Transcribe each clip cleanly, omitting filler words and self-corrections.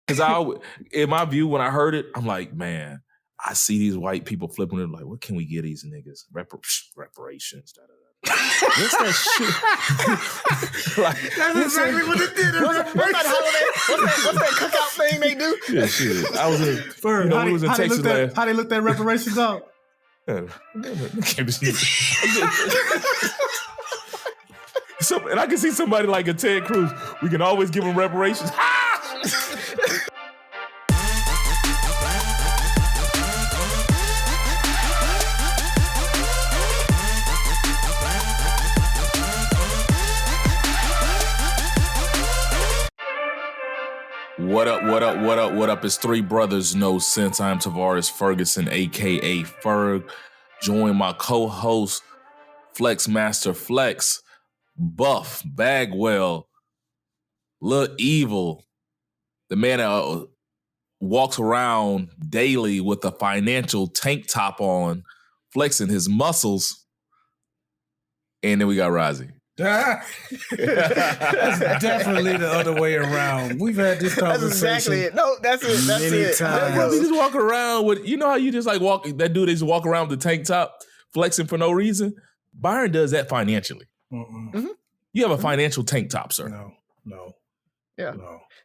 Because in my view, when I heard it, I'm like, man, I see these white people flipping it like, what can we get these niggas? Reparations. What's that shit? That's exactly what it did. What's that cookout thing they do? Yeah, shit. I was in, Ferg, we was in Texas last. How they looked at reparations up? And I can see somebody like a Ted Cruz. We can always give them reparations. What up? It's Three Brothers, No Sense. I'm Tavares Ferguson, a.k.a. Ferg. Join my co-host, Flex Master Flex, Buff, Bagwell, Lil Evil, the man that walks around daily with a financial tank top on, flexing his muscles. And then we got Razi. That's definitely the other way around. We've had this conversation. That's exactly it. No, that's it. That's it. You just walk around with, you know how you just like walk, that dude, they just walk around with the tank top flexing for no reason? Byron does that financially. Mm-hmm. You have a financial tank top, sir. No. Yeah.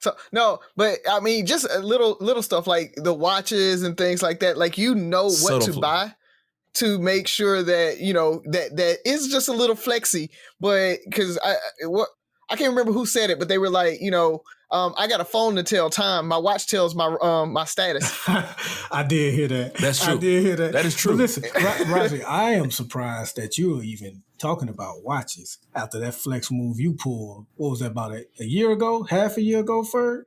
So, no, but I mean, just a little stuff like the watches and things like that. Like, you know what Subtle. to buy to make sure that, you know, that is just a little flexy. But because I can't remember who said it, but they were like, you know, I got a phone to tell time. My watch tells my status. I did hear that. That's true. I did hear that. That is true. But listen, Razi, I am surprised that you were even talking about watches after that flex move you pulled. What was that, about a year ago? Half a year ago, Ferg?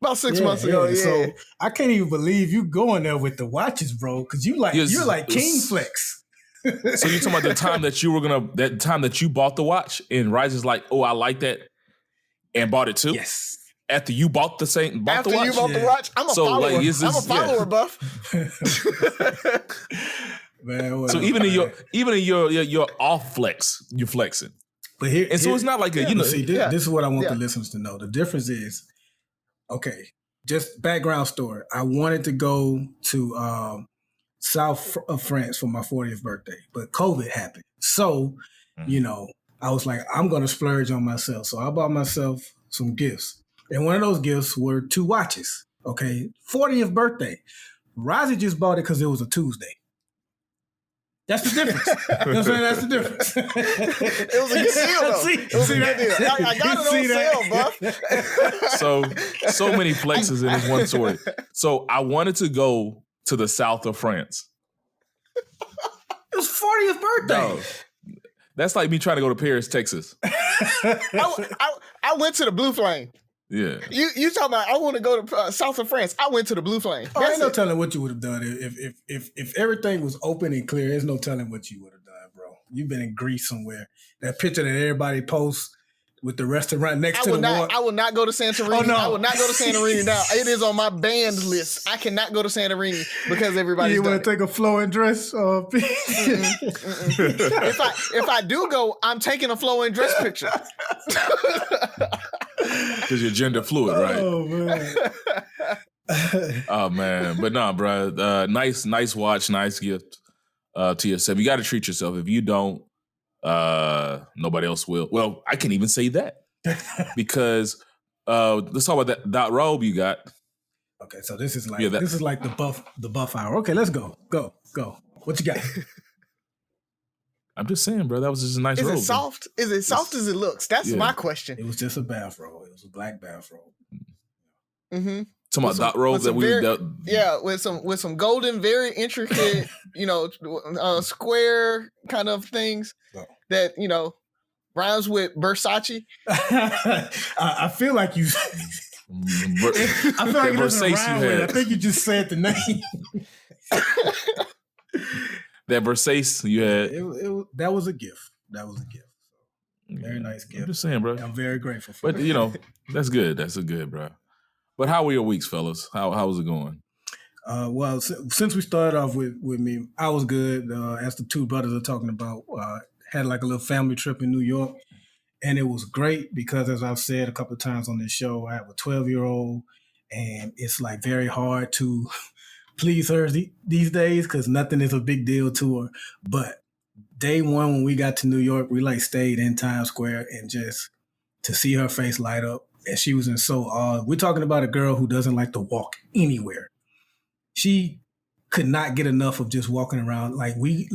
About 6 months ago, yeah. So I can't even believe you going there with the watches, bro, because you're like King Flex. So you talking about the time that you bought the watch and Razi's like, oh, I like that, and bought it too? Yes. After you bought the watch? After you bought the watch? I'm a follower. I'm a follower, Buff. Man, so even in your off flex, you're flexing. But here, so it's not like this is what I want the listeners to know. The difference is, okay, just background story. I wanted to go to south of France for my 40th birthday, but COVID happened. So, you know, I was like, I'm going to splurge on myself. So I bought myself some gifts. And one of those gifts were 2 watches. Okay, 40th birthday. Razi just bought it because it was a Tuesday. That's the difference. You know what I'm saying? That's the difference. It was a good deal, though. It was a good deal. I got it on sale, Buff. So many flexes in this one story. So I wanted to go to the south of France. It was 40th birthday. No, that's like me trying to go to Paris, Texas. I went to the Blue Flame. Yeah. You talking about I want to go to south of France. I went to the Blue Flame. Oh, ain't no telling what you would have done if everything was open and clear. There's no telling what you would have done, bro. You've been in Greece somewhere. That picture that everybody posts with the restaurant next to the water. I will not go to Santorini. Oh, no. I will not go to Santorini now. It is on my banned list. I cannot go to Santorini because everybody's done it. You want to take a flowing dress? If I do go, I'm taking a flowing dress picture. Because you're gender fluid, right? Oh, man. Oh, man. But nah, bro. Nice watch, nice gift to yourself. You got to treat yourself. If you don't, nobody else will. Well, I can't even say that because let's talk about that robe you got. Okay, so this is like the buff hour. Okay, let's go. Go. What you got? I'm just saying, bro. That was just a nice robe. Is it soft? Is it soft as it looks? That's my question. It was just a bathrobe. It was a black bathrobe. Mm-hmm. Talking about dot robe that with some golden, very intricate, square kind of things that rhymes with Versace. I feel like you. I feel like it doesn't rhyme with it. I think you just said the name. That Versace you had. That was a gift. Very nice gift. I'm just saying, bro. I'm very grateful for it. But, that's good. That's a good, bro. But how were your weeks, fellas? How was it going? Well, since we started off with me, I was good. As the 2 brothers are talking about, had like a little family trip in New York. And it was great because, as I've said a couple of times on this show, I have a 12-year-old and it's like very hard to please her these days because nothing is a big deal to her. But day one when we got to New York, we like stayed in Times Square, and just to see her face light up, and she was in so awe. We're talking about a girl who doesn't like to walk anywhere. She could not get enough of just walking around. Like we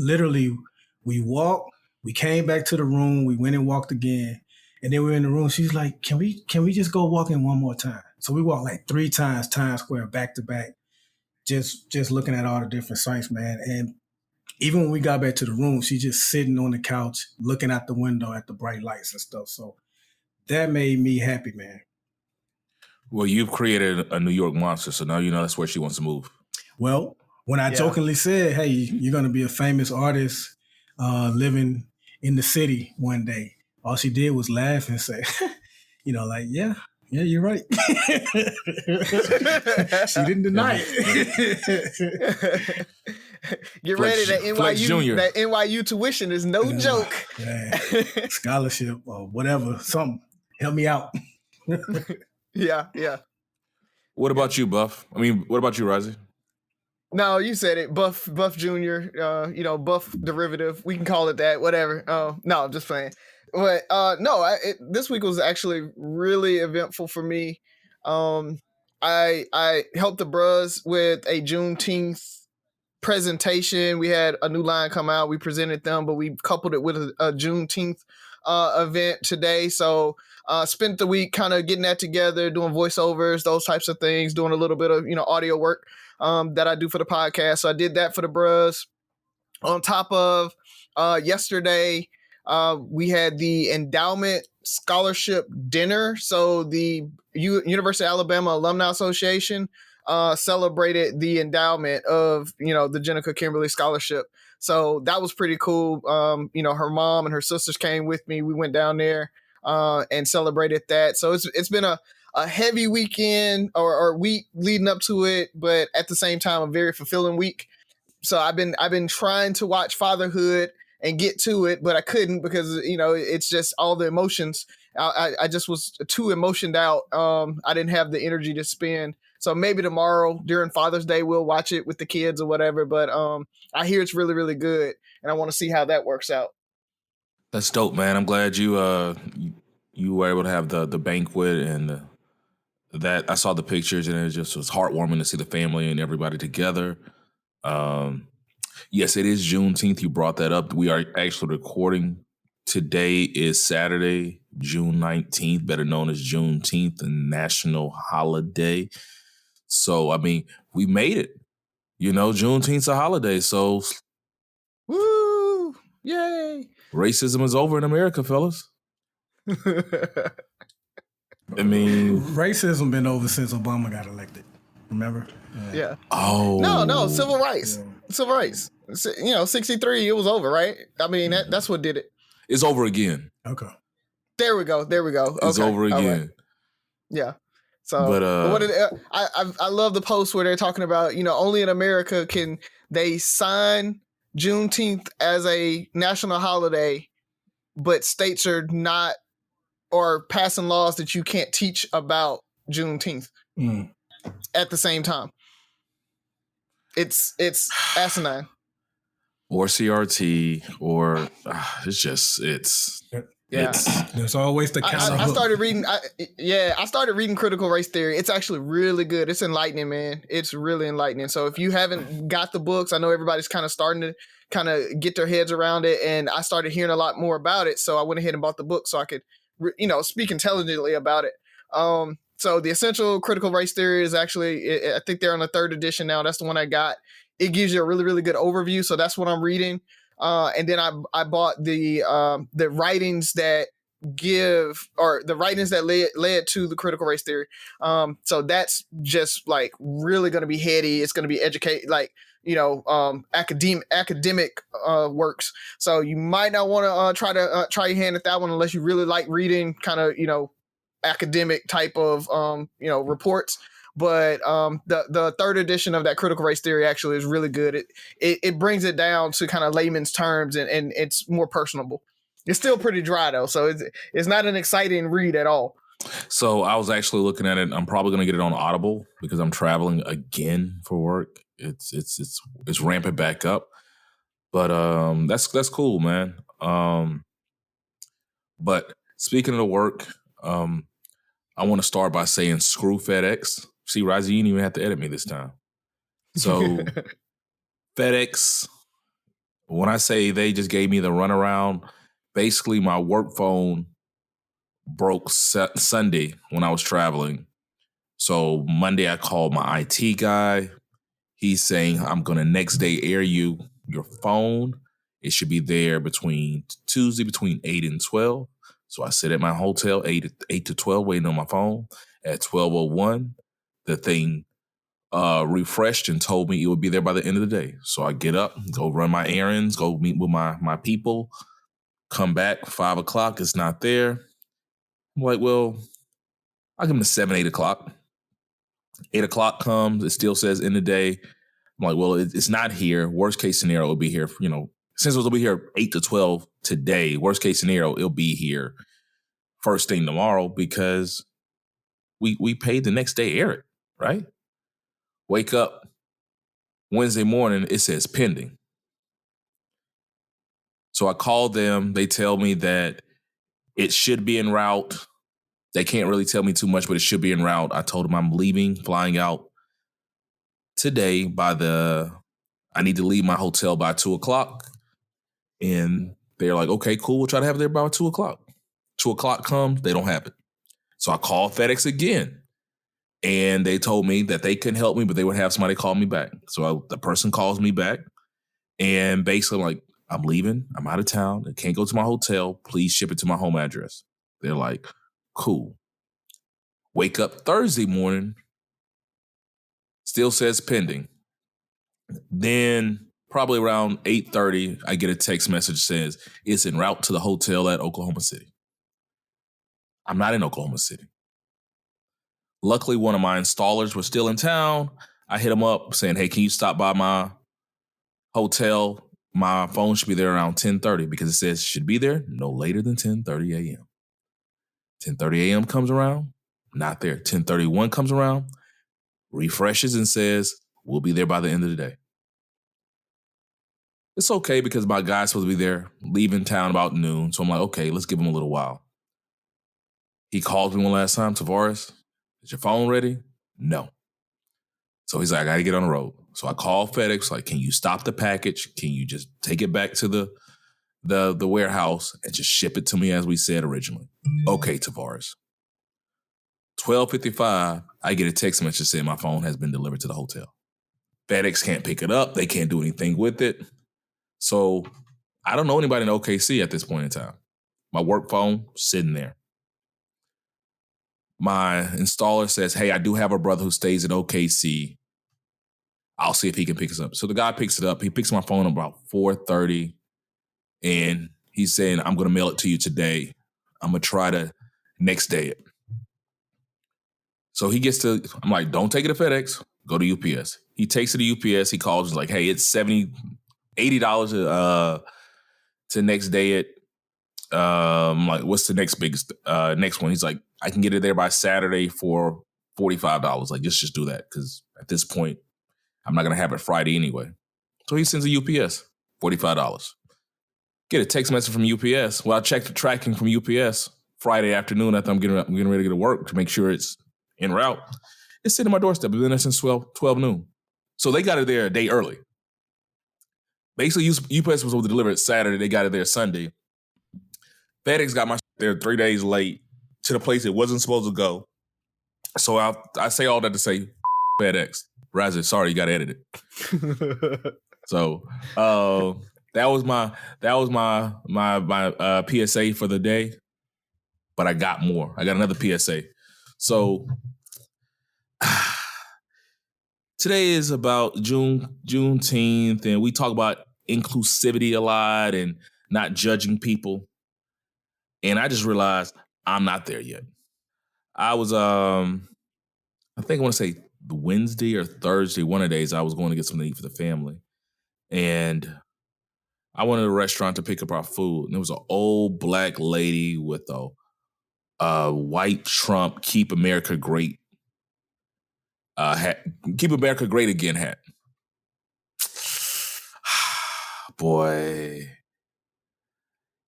walked, we came back to the room, we went and walked again, and then we were in the room. She's like, can we just go walking one more time? So we walked like 3 times Times Square back to back, just looking at all the different sights, man. And even when we got back to the room, she just sitting on the couch, looking out the window at the bright lights and stuff. So that made me happy, man. Well, you've created a New York monster, so now you know that's where she wants to move. Well, when I jokingly said, hey, you're going to be a famous artist living in the city one day, all she did was laugh and say, yeah, you're right. She didn't deny it. Get ready, that NYU tuition is no joke. Scholarship or whatever, something. Help me out. Yeah. What about you, Buff? I mean, what about you, Razi? No, you said it. Buff Junior. Buff derivative. We can call it that. Whatever. No, I'm just playing. But this week was actually really eventful for me. I helped the bros with a Juneteenth presentation. We had a new line come out. We presented them, but we coupled it with a Juneteenth event today. So spent the week kind of getting that together, doing voiceovers, those types of things, doing a little bit of audio work that I do for the podcast. So I did that for the bros. On top of yesterday, we had the endowment scholarship dinner. So the University of Alabama Alumni Association celebrated the endowment of, the Jenica Kimberly Scholarship. So that was pretty cool. Her mom and her sisters came with me. We went down there and celebrated that. So it's been a heavy weekend or week leading up to it, but at the same time, a very fulfilling week. So I've been trying to watch Fatherhood and get to it, but I couldn't because, it's just all the emotions. I just was too emotioned out. I didn't have the energy to spend. So maybe tomorrow during Father's Day, we'll watch it with the kids or whatever. But I hear it's really, really good. And I want to see how that works out. That's dope, man. I'm glad you were able to have the banquet and that. I saw the pictures and it just was heartwarming to see the family and everybody together. Yes, it is Juneteenth. You brought that up. We are actually recording. Today is Saturday, June 19th, better known as Juneteenth, a national holiday. So, I mean, we made it. Juneteenth's a holiday, so... Woo! Yay! Racism is over in America, fellas. I mean... Racism been over since Obama got elected. Remember? Yeah. Oh. No, civil rights. Yeah. Civil rights. 63, it was over, right? I mean, that's what did it. It's over again. Okay. There we go. It's over again. Right. Yeah. So, but I love the post where they're talking about, only in America can they sign Juneteenth as a national holiday, but states are not or passing laws that you can't teach about Juneteenth at the same time. It's asinine. Or CRT, or there's always the counter. I started reading critical race theory. It's actually really good. It's enlightening, man. It's really enlightening. So if you haven't got the books, I know everybody's kind of starting to kind of get their heads around it, and I started hearing a lot more about it. So I went ahead and bought the book so I could, speak intelligently about it. So the essential critical race theory is actually, I think they're on the 3rd edition now. That's the one I got. It gives you a really, really good overview. So that's what I'm reading. And then I bought the writings that led to the critical race theory. So that's just like really going to be heady. It's going to be academic works. So you might not want to try your hand at that one unless you really like reading kind of, academic type of, reports. But the 3rd edition of that critical race theory actually is really good. It brings it down to kind of layman's terms and it's more personable. It's still pretty dry though, so it's not an exciting read at all. So I was actually looking at it. I'm probably going to get it on Audible because I'm traveling again for work. It's ramping back up, but that's cool, man. But speaking of the work, I want to start by saying screw FedEx. See, Razi, you didn't even have to edit me this time. So FedEx, when I say they just gave me the runaround, basically my work phone broke Sunday when I was traveling. So Monday I called my IT guy. He's saying I'm going to next day air you your phone. It should be there between Tuesday between 8 and 12. So I sit at my hotel 8 to 12 waiting on my phone. At 12:01, the thing refreshed and told me it would be there by the end of the day. So I get up, go run my errands, go meet with my people, come back 5 o'clock. It's not there. I'm like, well, I'll give them 7, 8 o'clock. 8 o'clock comes, it still says in the day. I'm like, well, it's not here. Worst case scenario, it'll be here, since it'll be here 8 to 12 today, worst case scenario, it'll be here first thing tomorrow because we paid the next day air it, right? Wake up Wednesday morning, it says pending. So I called them. They tell me that it should be en route. They can't really tell me too much, but it should be en route. I told them I'm leaving, flying out today I need to leave my hotel by 2 o'clock. And they're like, okay, cool. We'll try to have it there by 2 o'clock. 2 o'clock comes, they don't have it. So I called FedEx again. And they told me that they couldn't help me, but they would have somebody call me back. So the person calls me back. And basically, I'm like, I'm leaving. I'm out of town. I can't go to my hotel. Please ship it to my home address. They're like, cool. Wake up Thursday morning. Still says pending. Then probably around 8:30, I get a text message that says it's en route to the hotel at Oklahoma City. I'm not in Oklahoma City. Luckily, one of my installers was still in town. I hit him up saying, hey, can you stop by my hotel? My phone should be there around 10:30 because it says should be there no later than 10:30 a.m. 10:30 a.m. comes around, not there. 10:31 comes around, refreshes and says, we'll be there by the end of the day. It's okay because my guy's supposed to be there, leaving town about noon. So I'm like, okay, let's give him a little while. He called me one last time, Tavares, is your phone ready? No. So he's like, I got to get on the road. So I called FedEx, like, can you stop the package? Can you just take it back to the warehouse and just ship it to me as we said originally? Okay, Tavares. 12:55, I get a text message saying my phone has been delivered to the hotel. FedEx can't pick it up. They can't do anything with it. So I don't know anybody in OKC at this point in time. My work phone sitting there. My installer says, hey, I do have a brother who stays in OKC. I'll see if he can pick us up. So the guy picks it up. He picks my phone about 4:30, and he's saying, I'm going to mail it to you today. I'm going to try to next day it. So he gets to, I'm like, don't take it to FedEx. Go to UPS. He takes it to UPS. He calls, like, hey, it's $80 to next day it. I'm like, what's the next biggest next one? He's like, I can get it there by Saturday for $45. Like, just do that because at this point, I'm not gonna have it Friday anyway. So he sends a UPS, $45. Get a text message from UPS. Well, I checked the tracking from UPS Friday afternoon after I'm getting ready to get to work to make sure it's en route. It's sitting on my doorstep. It's been there since 12 noon. So they got it there a day early. Basically, UPS was supposed to deliver it Saturday. They got it there Sunday. FedEx got my shit there 3 days late to the place it wasn't supposed to go. So I say all that to say FedEx. Razi, sorry, you got to edit it. So that was my PSA for the day. But I got more. I got another PSA. So today is about Juneteenth, and we talk about inclusivity a lot and not judging people. And I just realized I'm not there yet. I was, I think I want to say Wednesday or Thursday, one of the days I was going to get something to eat for the family. And I went to a restaurant to pick up our food. And there was an old black lady with a white Trump Keep America Great hat. Keep America Great Again hat. Boy.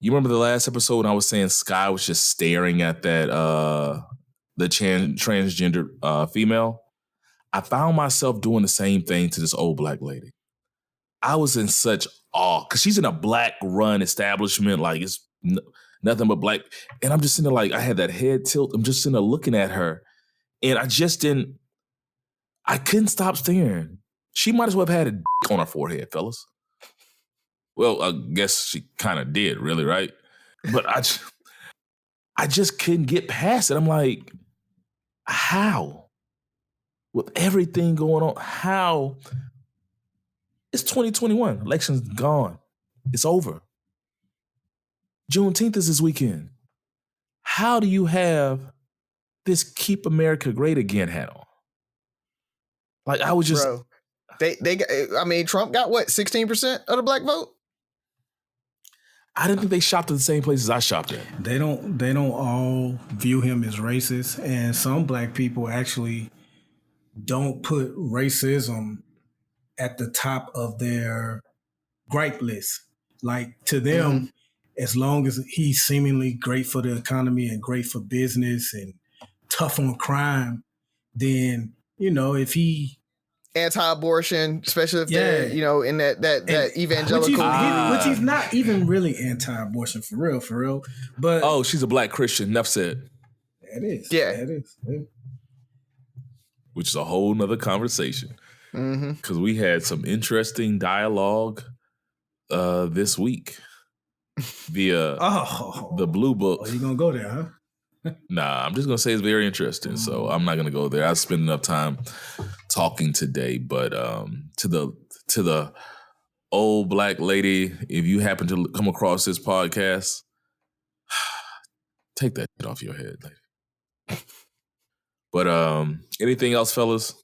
You remember the last episode when I was saying Sky was just staring at that the transgender female? I found myself doing the same thing to this old black lady. I was in such awe because she's in a black run establishment, like it's nothing but black. And I'm just sitting there like, I had that head tilt. I'm just sitting there looking at her. And I couldn't stop staring. She might as well have had a dick on her forehead, fellas. Well, I guess she kind of did, really, right? But I just couldn't get past it. I'm like, how? With everything going on, how? It's 2021. Election's gone. It's over. Juneteenth is this weekend. How do you have this Keep America Great Again hat on? Like, I was just... Bro, Trump got what, 16% of the black vote? I didn't think they shopped at the same places I shopped at. They don't all view him as racist, and some black people actually don't put racism at the top of their gripe list. Like, to them, as long as he's seemingly great for the economy and great for business and tough on crime, then, if he... Anti-abortion, especially if they're, in that evangelical... Which he's not even really anti-abortion, for real. But... Oh, she's a black Christian, enough said. That is. Yeah. That is. Yeah. Which is a whole nother conversation. Because we had some interesting dialogue this week via the Blue Book. Oh, you gonna go there, huh? Nah, I'm just gonna say it's very interesting. So I'm not gonna go there. I spent enough time talking today. But to the old black lady, if you happen to come across this podcast, take that shit off your head, lady. But anything else, fellas?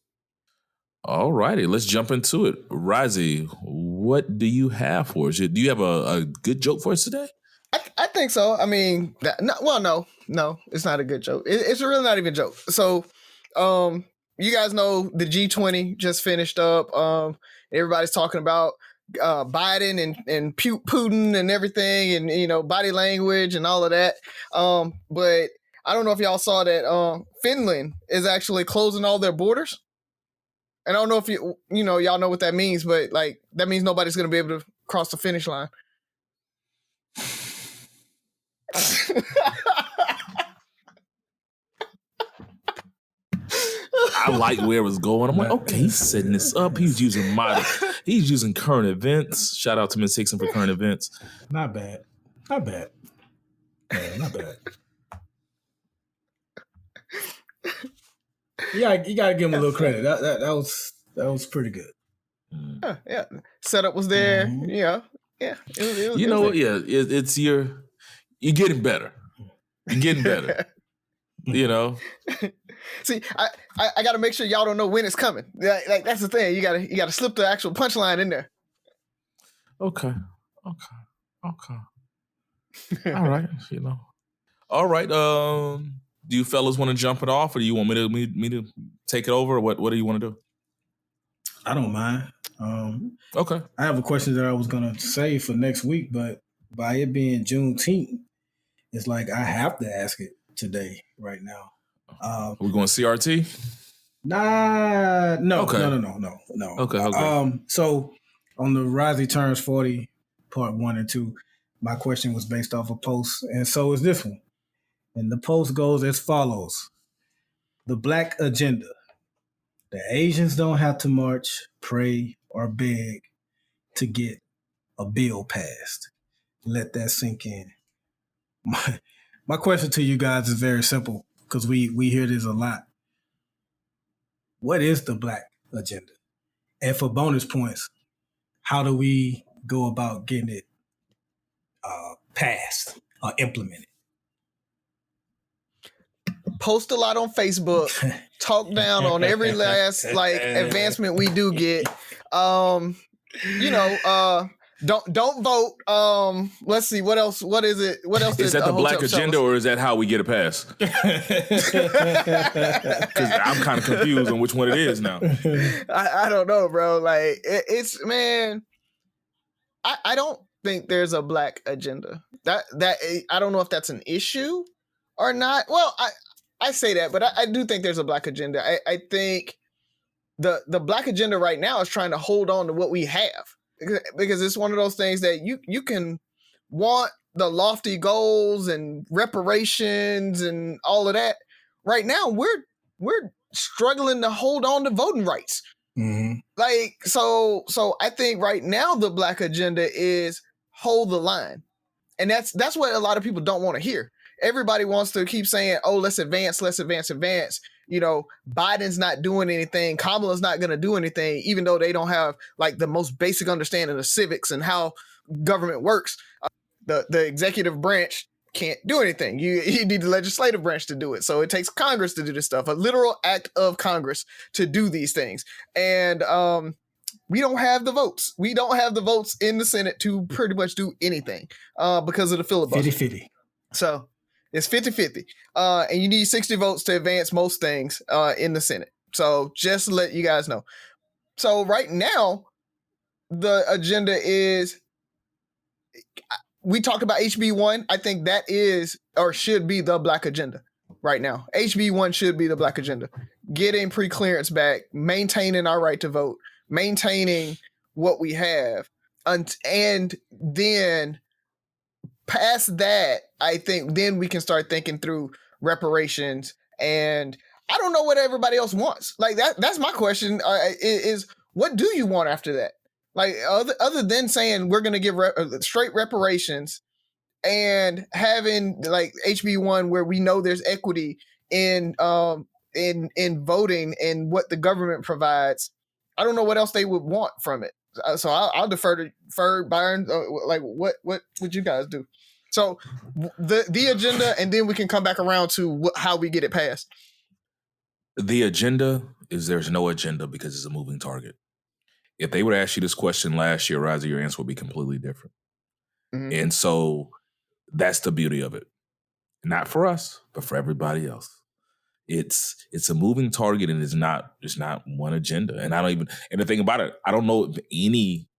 All righty, let's jump into it. Razi, what do you have for us? Do you have a good joke for us today? I think so. I mean, no, it's not a good joke. It's really not even a joke. So, you guys know the G20 just finished up. Everybody's talking about Biden and Putin and everything, and body language and all of that. But I don't know if y'all saw that Finland is actually closing all their borders. And I don't know if y'all know what that means, but like that means nobody's going to be able to cross the finish line. I like where it was going. I'm like, okay, he's setting this up. He's using current events. Shout out to Miss Hickson for current events. Not bad. Yeah, not bad. Yeah, you gotta give him a little credit. That was pretty good. Yeah, setup was there. Yeah. It was, you know what? Yeah, it's you're getting better. You're getting better. See, I got to make sure y'all don't know when it's coming. Like that's the thing. You gotta slip the actual punchline in there. Okay. All right. All right. Do you fellas want to jump it off, or do you want me to take it over? Or what do you want to do? I don't mind. Okay. I have a question that I was gonna save for next week, but by it being Juneteenth, it's like I have to ask it today, right now. We're going CRT? Nah, no, okay. No. Okay. So on the Razi Turns 40, part 1 and 2, my question was based off a post, and so is this one. And the post goes as follows: the Black agenda. The Asians don't have to march, pray, or beg to get a bill passed. Let that sink in. My question to you guys is very simple, because we hear this a lot. What is the Black agenda? And for bonus points, how do we go about getting it passed or implemented? Post a lot on Facebook, talk down on every last advancement we do get. Don't vote. Let's see. What else? What is it? What else? Is that the black agenda, or is that how we get it passed? Because I'm kind of confused on which one it is now. I don't know, bro. Like it's man. I don't think there's a black agenda. That I don't know if that's an issue or not. Well, I say that, but I do think there's a black agenda. I think the black agenda right now is trying to hold on to what we have, because it's one of those things that you can want the lofty goals and reparations and all of that. Right now, we're struggling to hold on to voting rights. Mm-hmm. Like, so I think right now the black agenda is hold the line. And that's what a lot of people don't want to hear. Everybody wants to keep saying, oh, let's advance. You know, Biden's not doing anything. Kamala's not going to do anything, even though they don't have like the most basic understanding of civics and how government works. The executive branch can't do anything. You need the legislative branch to do it. So it takes Congress to do this stuff, a literal act of Congress to do these things. And we don't have the votes. We don't have the votes in the Senate to pretty much do anything because of the filibuster. 50-50. So it's 50-50. And you need 60 votes to advance most things in the Senate. So just to let you guys know. So right now, the agenda is, we talked about HB1. I think that is or should be the black agenda right now. HB1 should be the black agenda. Getting pre-clearance back, maintaining our right to vote, maintaining what we have. And then past that, I think then we can start thinking through reparations. And I don't know what everybody else wants. Like that's my question is what do you want after that? Like other than saying we're going to give straight reparations and having like HB1 where we know there's equity in voting and what the government provides. I don't know what else they would want from it. So I'll defer to Ferg, Byron. Like what would you guys do? So the agenda, and then we can come back around to how we get it passed. The agenda is there's no agenda because it's a moving target. If they would ask you this question last year, Razi, your answer would be completely different. Mm-hmm. And so that's the beauty of it. Not for us, but for everybody else. It's a moving target, and it's not one agenda. And and the thing about it, I don't know if any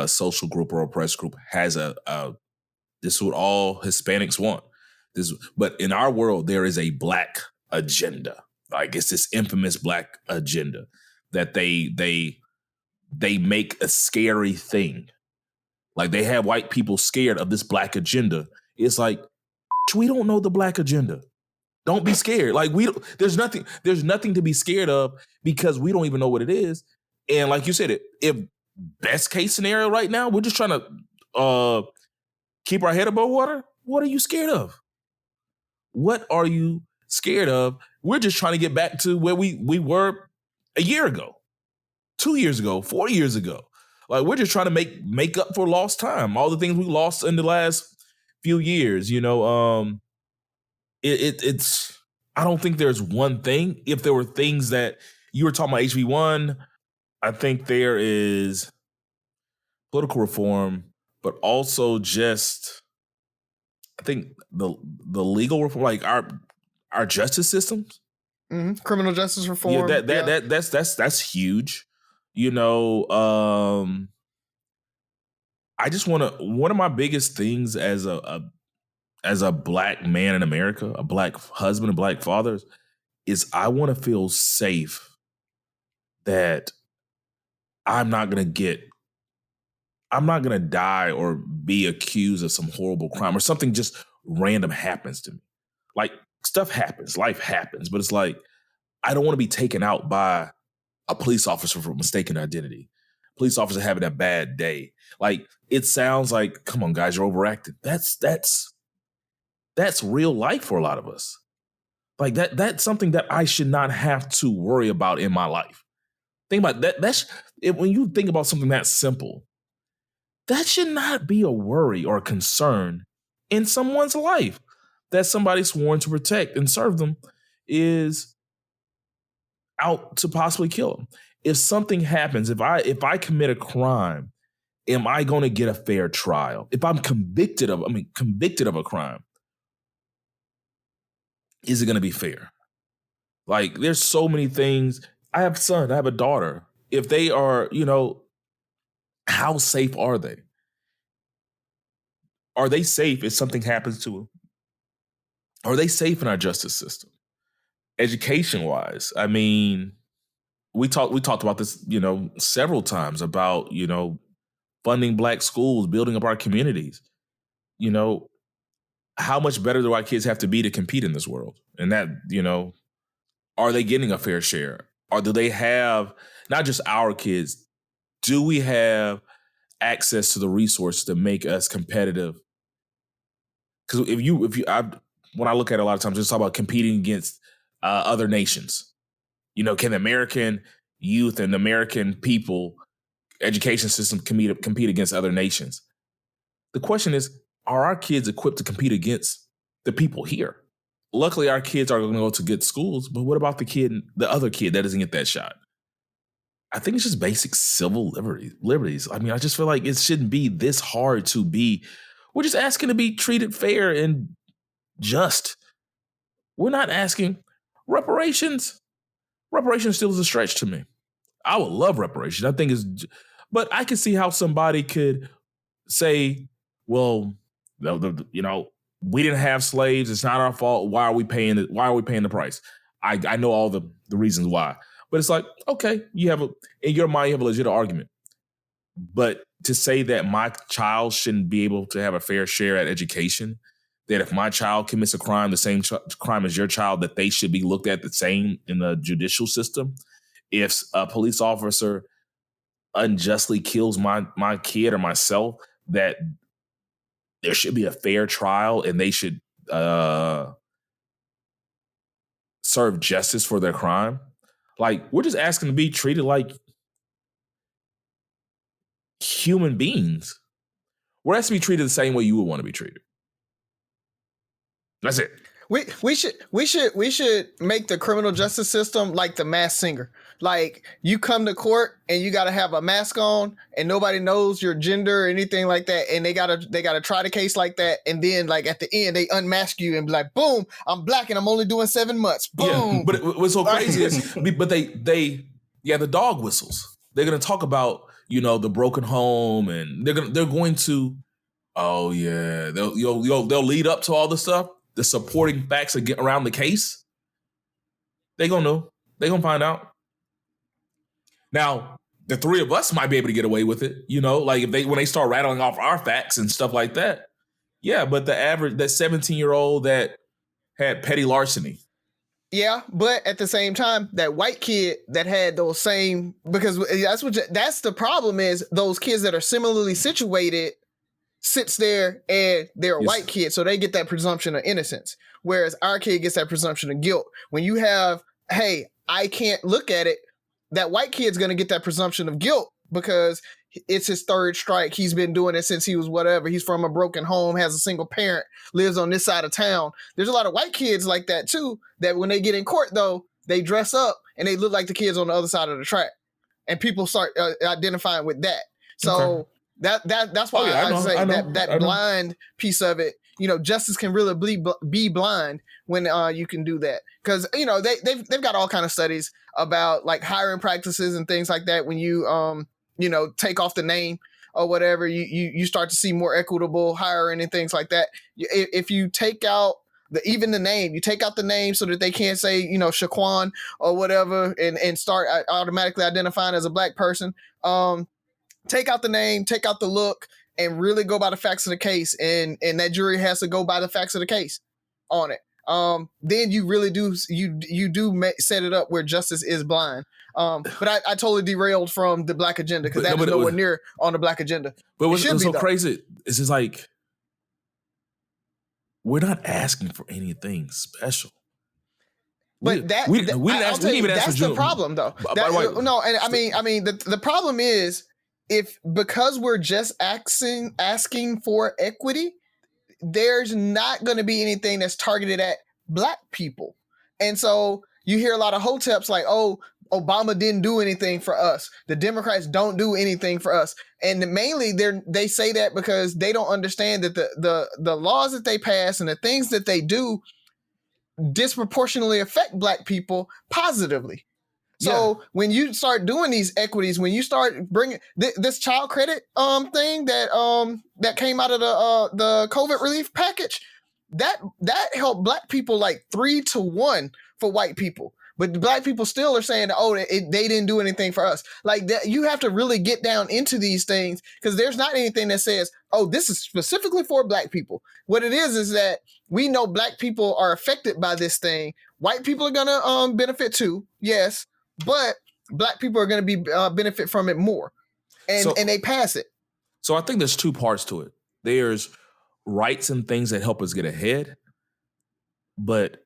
social group or oppressed group has this is what all Hispanics want. But in our world, there is a black agenda. Like it's this infamous black agenda that they make a scary thing. Like they have white people scared of this black agenda. It's like, we don't know the black agenda. Don't be scared. Like there's nothing to be scared of because we don't even know what it is. And like you said, if best case scenario right now, we're just trying to keep our head above water. What are you scared of? What are you scared of? We're just trying to get back to where we were a year ago, 2 years ago, 4 years ago. Like we're just trying to make up for lost time, all the things we lost in the last few years. You know, it's. I don't think there's one thing. If there were things that you were talking about HB1, I think there is political reform, but also just I think the legal reform, like our justice systems, criminal justice reform. Yeah, that's huge. You know, I just want to. One of my biggest things as a black man in America, a black husband, a black father, is I want to feel safe that I'm not gonna die or be accused of some horrible crime or something just random happens to me. Like stuff happens, life happens, but it's like I don't want to be taken out by a police officer for mistaken identity. Police officer having a bad day. Like it sounds like, come on, guys, you're overacting. That's real life for a lot of us. Like that's something that I should not have to worry about in my life. Think about that. When you think about something that simple, that should not be a worry or a concern in someone's life that somebody sworn to protect and serve them is out to possibly kill them. If something happens, if I commit a crime am I going to get a fair trial? If I'm convicted of a crime, is it going to be fair? Like, there's so many things. I have a son, I have a daughter. If they are, how safe are they? Are they safe if something happens to them? Are they safe in our justice system? Education-wise, I mean, we talked about this, several times about, funding Black schools, building up our communities. How much better do our kids have to be to compete in this world? And that, are they getting a fair share? Or do they have, not just our kids, do we have access to the resources to make us competitive? Because when I look at it a lot of times, just talk about competing against other nations. Can the American youth and American people education system compete against other nations? The question is, are our kids equipped to compete against the people here? Luckily, our kids are going to go to good schools, but what about the other kid that doesn't get that shot? I think it's just basic civil liberties. I mean, I just feel like it shouldn't be this hard to be. We're just asking to be treated fair and just. We're not asking reparations. Reparations still is a stretch to me. I would love reparations. I think but I can see how somebody could say, well, we didn't have slaves. It's not our fault. Why are we paying it? Why are we paying the price? I know all the reasons why, but it's like, okay, in your mind, you have a legit argument. But to say that my child shouldn't be able to have a fair share at education, that if my child commits a crime, the same crime as your child, that they should be looked at the same in the judicial system. If a police officer unjustly kills my kid or myself, that there should be a fair trial and they should serve justice for their crime. Like, we're just asking to be treated like human beings. We're asking to be treated the same way you would want to be treated. That's it. We should make the criminal justice system like the Masked Singer. Like, you come to court and you got to have a mask on and nobody knows your gender or anything like that, and they gotta try the case like that, and then like at the end they unmask you and be like, boom, I'm Black and I'm only doing 7 months. Boom. Yeah, but what's so crazy is, but the dog whistles. They're gonna talk about the broken home, and they're going to oh yeah, they'll lead up to all the stuff. The supporting facts around the case, they gonna know. They gonna find out. Now, the three of us might be able to get away with it, like when they start rattling off our facts and stuff like that. Yeah, but that 17-year-old that had petty larceny. Yeah, but at the same time, that white kid that had those same, because that's the problem is those kids that are similarly situated sits there and they're a white kid, so they get that presumption of innocence, whereas our kid gets that presumption of guilt. When you have, hey, I can't look at it, that white kid's going to get that presumption of guilt because it's his third strike. He's been doing it since he was whatever. He's from a broken home, has a single parent, lives on this side of town. There's a lot of white kids like that too, that when they get in court though, they dress up and they look like the kids on the other side of the track, and people start identifying with that. So okay. That's why I say that blind piece of it, justice can really be blind when you can do that, because they've got all kind of studies about like hiring practices and things like that. When you take off the name or whatever, you start to see more equitable hiring and things like that. If you take out the name, you take out the name so that they can't say Shaquan or whatever and start automatically identifying as a Black person. Take out the name, take out the look, and really go by the facts of the case. And that jury has to go by the facts of the case on it. Then you really do, set it up where justice is blind. But I totally derailed from the Black agenda, because that is nowhere near on the Black agenda. But what's so crazy is just like, we're not asking for anything special. But that's the problem though. The problem is, because we're just asking for equity, there's not going to be anything that's targeted at Black people. And so you hear a lot of hoteps like, oh, Obama didn't do anything for us. The Democrats don't do anything for us. And mainly they say that because they don't understand that the laws that they pass and the things that they do disproportionately affect Black people positively. So when you start doing these equities, when you start bringing this child credit thing that came out of the COVID relief package, that helped Black people like 3-1 for white people. But the Black people still are saying, oh, they didn't do anything for us. Like that, you have to really get down into these things because there's not anything that says, oh, this is specifically for Black people. What it is that we know Black people are affected by this thing. White people are gonna benefit too, yes, but Black people are gonna be benefit from it more, and they pass it. So I think there's two parts to it. There's rights and things that help us get ahead, but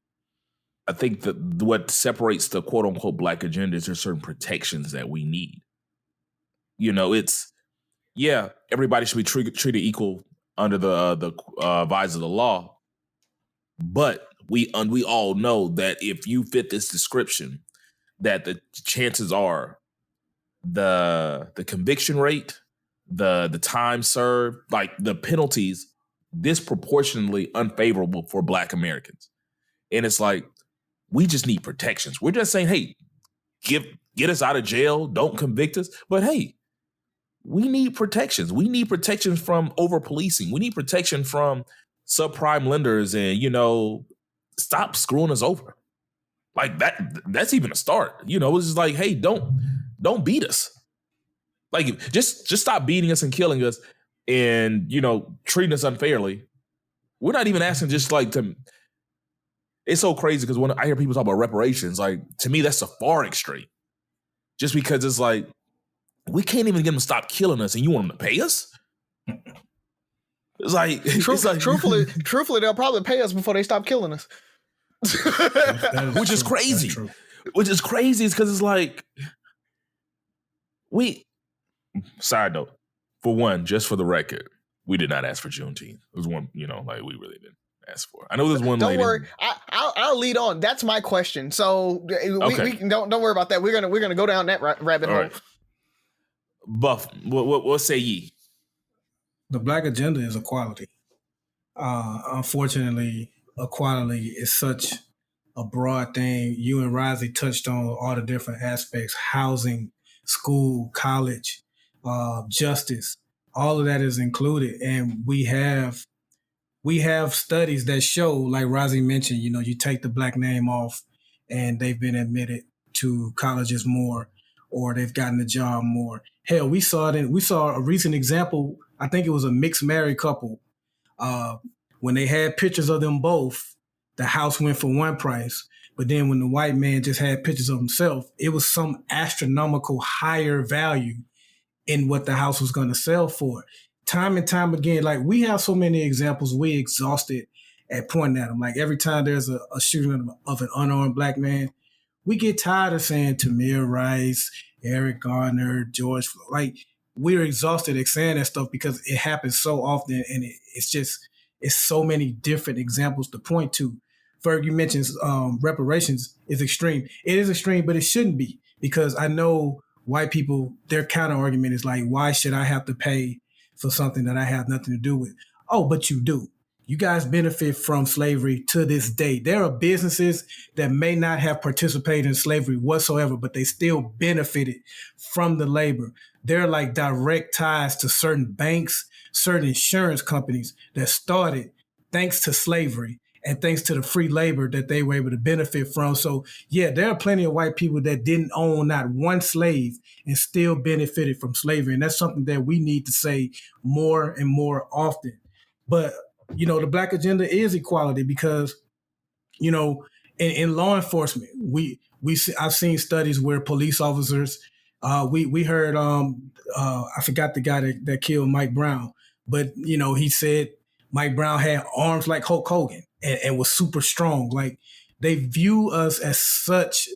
I think that what separates the quote unquote Black agenda is there's certain protections that we need. You know, everybody should be treated equal under the visor of the law, but we all know that if you fit this description, that the chances are the conviction rate, the time served, like the penalties, disproportionately unfavorable for Black Americans, and it's like, we just need protections. We're just saying, hey, get us out of jail. Don't convict us. But hey, we need protections. We need protections from over-policing. We need protection from subprime lenders and, stop screwing us over. Like that's even a start. It's just like, hey, don't beat us. Like, just stop beating us and killing us and, treating us unfairly. We're not even asking just like to... It's so crazy because when I hear people talk about reparations, like, to me, that's a far extreme. Just because it's like, we can't even get them to stop killing us and you want them to pay us? It's like... Truthfully, they'll probably pay us before they stop killing us. Which is crazy. Which is crazy is because it's like, side note, for one, just for the record, we did not ask for Juneteenth. It was one, we really didn't ask for. I know there's one lady. Don't worry, I'll lead on. That's my question. So we don't worry about that. We're gonna go down that rabbit hole. Right. Buff, what say ye? The Black agenda is equality. Unfortunately, equality is such a broad thing. You and Razi touched on all the different aspects: housing, school, college, justice. All of that is included, and we have studies that show, like Razi mentioned, you take the Black name off and they've been admitted to colleges more, or they've gotten a job more. Hell, we saw a recent example. I think it was a mixed married couple. When they had pictures of them both, the house went for one price. But then when the white man just had pictures of himself, it was some astronomical higher value in what the house was going to sell for. Time and time again, like, we have so many examples, we exhausted at pointing at them. Like, every time there's a shooting of an unarmed Black man, we get tired of saying Tamir Rice, Eric Garner, George Floyd. Like, we're exhausted at saying that stuff because it happens so often, and it's so many different examples to point to. Ferg, you mentioned reparations is extreme. It is extreme, but it shouldn't be, because I know white people, their counter argument is like, why should I have to pay for something that I have nothing to do with? Oh, but you do. You guys benefit from slavery to this day. There are businesses that may not have participated in slavery whatsoever, but they still benefited from the labor. There are like direct ties to certain banks, certain insurance companies that started thanks to slavery and thanks to the free labor that they were able to benefit from. So yeah, there are plenty of white people that didn't own not one slave and still benefited from slavery. And that's something that we need to say more and more often. But, the Black agenda is equality because, in law enforcement, I've seen studies where police officers, we heard, I forgot the guy that killed Mike Brown, but, he said Mike Brown had arms like Hulk Hogan and was super strong. Like, they view us as such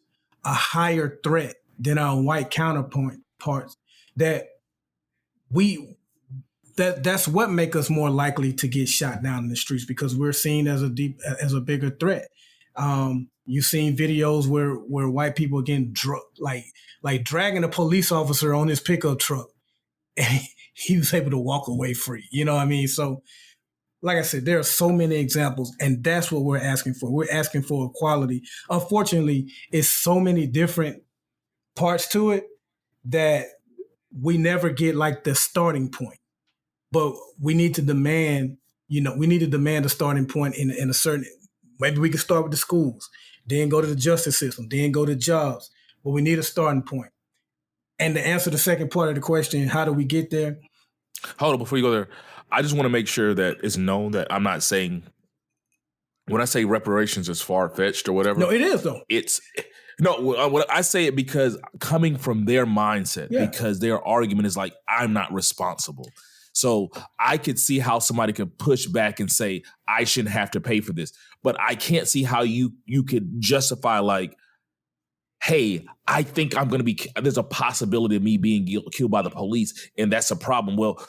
a higher threat than our white counterparts that that's what make us more likely to get shot down in the streets, because we're seen as a bigger threat. You've seen videos where white people are getting like dragging a police officer on his pickup truck, and he was able to walk away free. You know what I mean? So, like I said, there are so many examples, and that's what we're asking for. We're asking for equality. Unfortunately, it's so many different parts to it that we never get like the starting point. But we need to demand, a starting point in a certain, maybe we can start with the schools, then go to the justice system, then go to jobs. But we need a starting point. And to answer the second part of the question, how do we get there? Hold on, before you go there, I just want to make sure that it's known that I'm not saying, when I say reparations is far-fetched or whatever. No, it is though. What I say it because coming from their mindset, because their argument is like, I'm not responsible. So I could see how somebody could push back and say, I shouldn't have to pay for this. But I can't see how you could justify like, hey, I think I'm going to there's a possibility of me being killed by the police, and that's a problem. Well,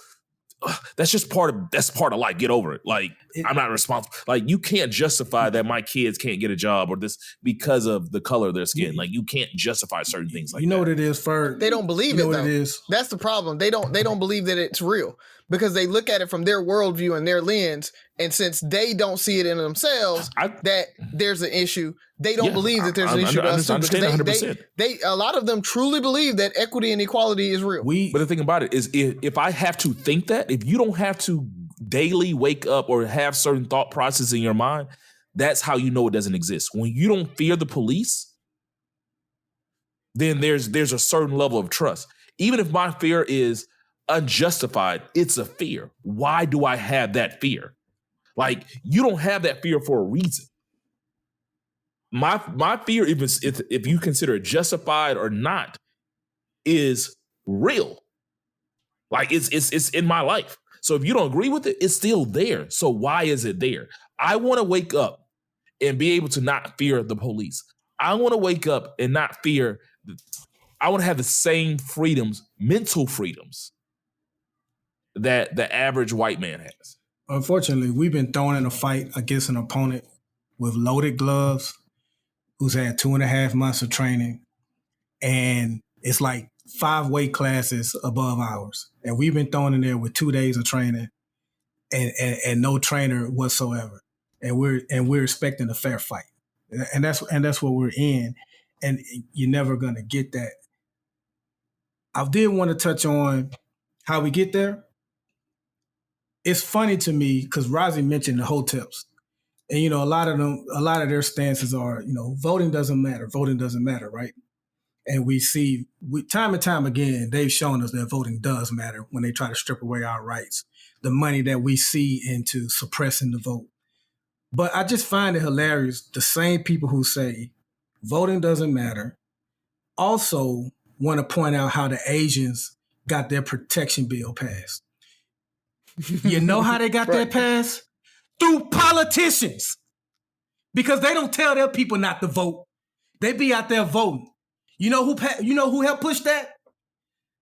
that's part of life. Get over it. Like, I'm not responsible. Like, you can't justify that my kids can't get a job or this because of the color of their skin. Like, you can't justify certain things like that. You know what it is, Ferg? They don't believe it, though. It is. That's the problem. They don't believe that it's real because they look at it from their worldview and their lens. And since they don't see it in themselves, that there's an issue, they don't believe that there's an issue to us too. Because a lot of them truly believe that equity and equality is real. But the thing about it is, if I have to think that, if you don't have to daily wake up or have certain thought process in your mind, that's how you know it doesn't exist. When you don't fear the police, then there's a certain level of trust. Even if my fear is unjustified, it's a fear. Why do I have that fear? Like, you don't have that fear for a reason. My fear, if you consider it justified or not, is real. Like, it's in my life. So if you don't agree with it, it's still there. So why is it there? I want to wake up and be able to not fear the police. I want to wake up and not fear. I want to have the same freedoms, mental freedoms, that the average white man has. Unfortunately, we've been thrown in a fight against an opponent with loaded gloves, who's had 2.5 months of training, and it's like 5 weight classes above ours. And we've been thrown in there with 2 days of training and no trainer whatsoever. And we're expecting a fair fight. And that's what we're in. And you're never gonna get that. I did want to touch on how we get there. It's funny to me because Razi mentioned the hotels. And, a lot of their stances are, voting doesn't matter, right? And we see, time and time again, they've shown us that voting does matter when they try to strip away our rights, the money that we see into suppressing the vote. But I just find it hilarious, the same people who say voting doesn't matter also want to point out how the Asians got their protection bill passed. You know how they got that passed? Through politicians. Because they don't tell their people not to vote. They be out there voting. You know who helped push that?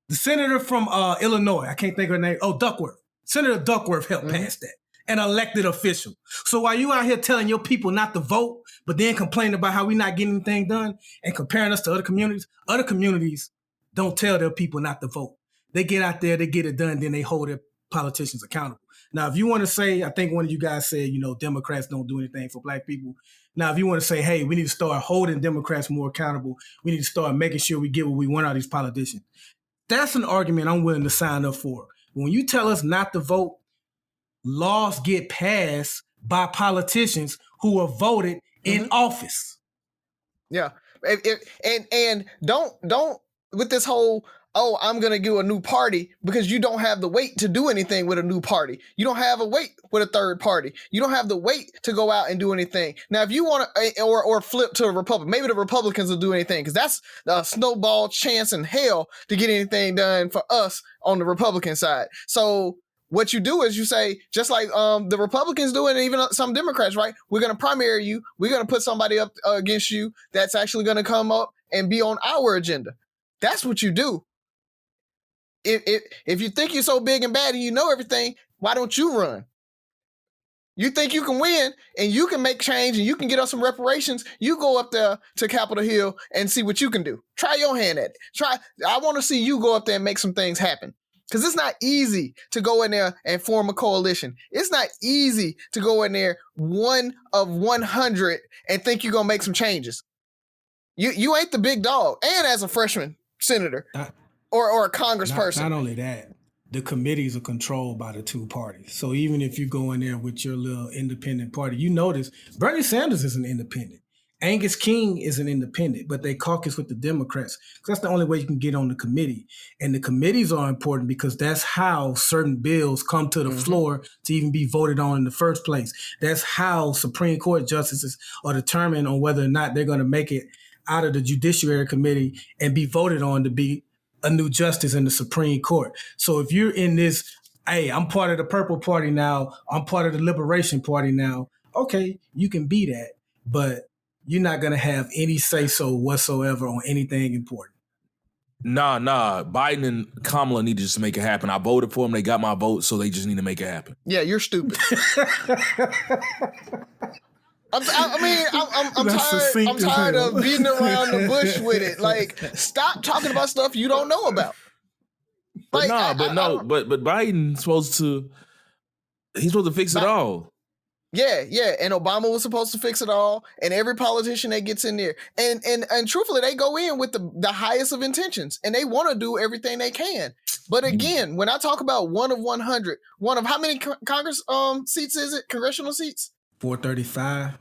The senator from Illinois. I can't think of her name. Oh, Duckworth. Senator Duckworth helped pass that. An elected official. So while you out here telling your people not to vote, but then complaining about how we not getting anything done and comparing us to other communities don't tell their people not to vote. They get out there, they get it done, then they hold their politicians accountable. Now, if you want to say, I think one of you guys said, Democrats don't do anything for black people. Now, if you want to say, hey, we need to start holding Democrats more accountable, we need to start making sure we get what we want out of these politicians. That's an argument I'm willing to sign up for. When you tell us not to vote, laws get passed by politicians who are voted in office. Yeah. And don't with this whole, I'm going to do a new party, because you don't have the weight to do anything with a new party. You don't have a weight with a third party. You don't have the weight to go out and do anything. Now, if you want to, or flip to a Republican, maybe the Republicans will do anything, because that's a snowball chance in hell to get anything done for us on the Republican side. So what you do is you say, just like the Republicans do, and even some Democrats, right? We're going to primary you. We're going to put somebody up against you that's actually going to come up and be on our agenda. That's what you do. If you think you're so big and bad and you know everything, why don't you run? You think you can win and you can make change and you can get us some reparations. You go up there to Capitol Hill and see what you can do. Try your hand at it. I want to see you go up there and make some things happen. Because it's not easy to go in there and form a coalition. It's not easy to go in there 1 of 100 and think you're going to make some changes. You ain't the big dog. And as a freshman senator or a congressperson. Not only that, the committees are controlled by the two parties. So even if you go in there with your little independent party, you notice Bernie Sanders is an independent. Angus King is an independent, but they caucus with the Democrats. Because that's the only way you can get on the committee. And the committees are important because that's how certain bills come to the floor to even be voted on in the first place. That's how Supreme Court justices are determined on whether or not they're going to make it out of the Judiciary Committee and be voted on to be a new justice in the Supreme Court. So if you're in this, hey, I'm part of the Purple Party now, I'm part of the Liberation Party now, okay, you can be that, but you're not going to have any say-so whatsoever on anything important. Nah. Biden and Kamala need to just make it happen. I voted for them. They got my vote, so they just need to make it happen. Yeah, you're stupid. I'm tired of beating around the bush with it. Like, stop talking about stuff you don't know about. But Biden's supposed to fix it all. Yeah, and Obama was supposed to fix it all, and every politician that gets in there, and truthfully, they go in with the highest of intentions, and they want to do everything they can. But again, when I talk about 1 of 100, one of how many Congress seats is it? Congressional seats? 435.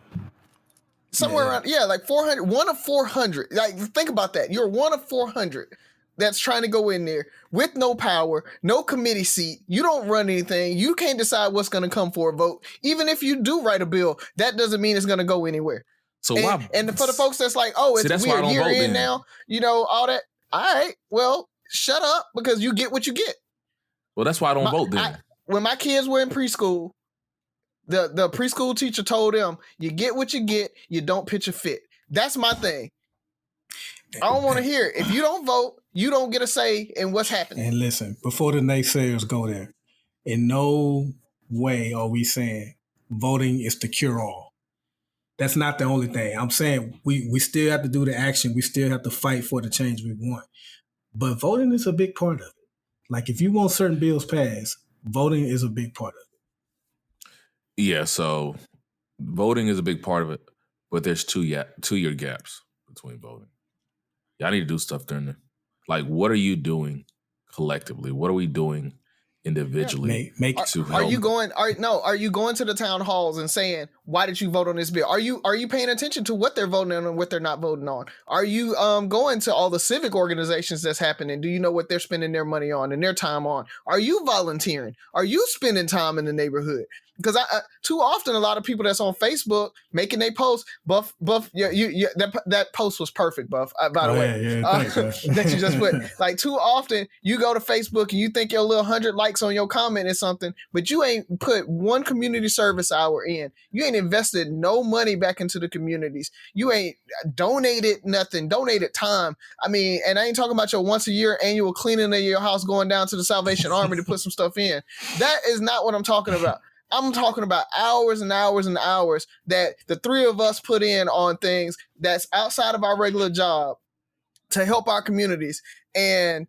Somewhere around, like 400. 1 of 400. Like, think about that. You're 1 of 400 that's trying to go in there with no power, no committee seat. You don't run anything. You can't decide what's going to come for a vote. Even if you do write a bill, that doesn't mean it's going to go anywhere. So why? And for the folks that's like, oh, it's we're a year in now, all that. All right, well, shut up because you get what you get. Well, that's why I don't vote then. When my kids were in preschool, the preschool teacher told them, you get what you get, you don't pitch a fit. That's my thing. I don't want to hear it. If you don't vote, you don't get a say in what's happening. And listen, before the naysayers go there, in no way are we saying voting is the cure-all. That's not the only thing. I'm saying we still have to do the action. We still have to fight for the change we want. But voting is a big part of it. Like, if you want certain bills passed, voting is a big part of it. Yeah, so voting is a big part of it, but there's 2-year gaps between voting. Y'all need to do stuff during the, like, what are you doing collectively? What are we doing individually to help? Are you going to the town halls and saying, why did you vote on this bill? Are you paying attention to what they're voting on and what they're not voting on? Are you going to all the civic organizations that's happening? Do you know what they're spending their money on and their time on? Are you volunteering? Are you spending time in the neighborhood? Because too often, a lot of people that's on Facebook making their posts, Buff, that post was perfect, Buff. By the way, thanks, that you just put. Like, too often, you go to Facebook and you think your little 100 likes on your comment is something, but you ain't put one community service hour in. You ain't invested no money back into the communities. You ain't donated nothing, donated time. I mean, and I ain't talking about your once a year annual cleaning of your house, going down to the Salvation Army to put some stuff in. That is not what I'm talking about. I'm talking about hours and hours and hours that the three of us put in on things that's outside of our regular job to help our communities. And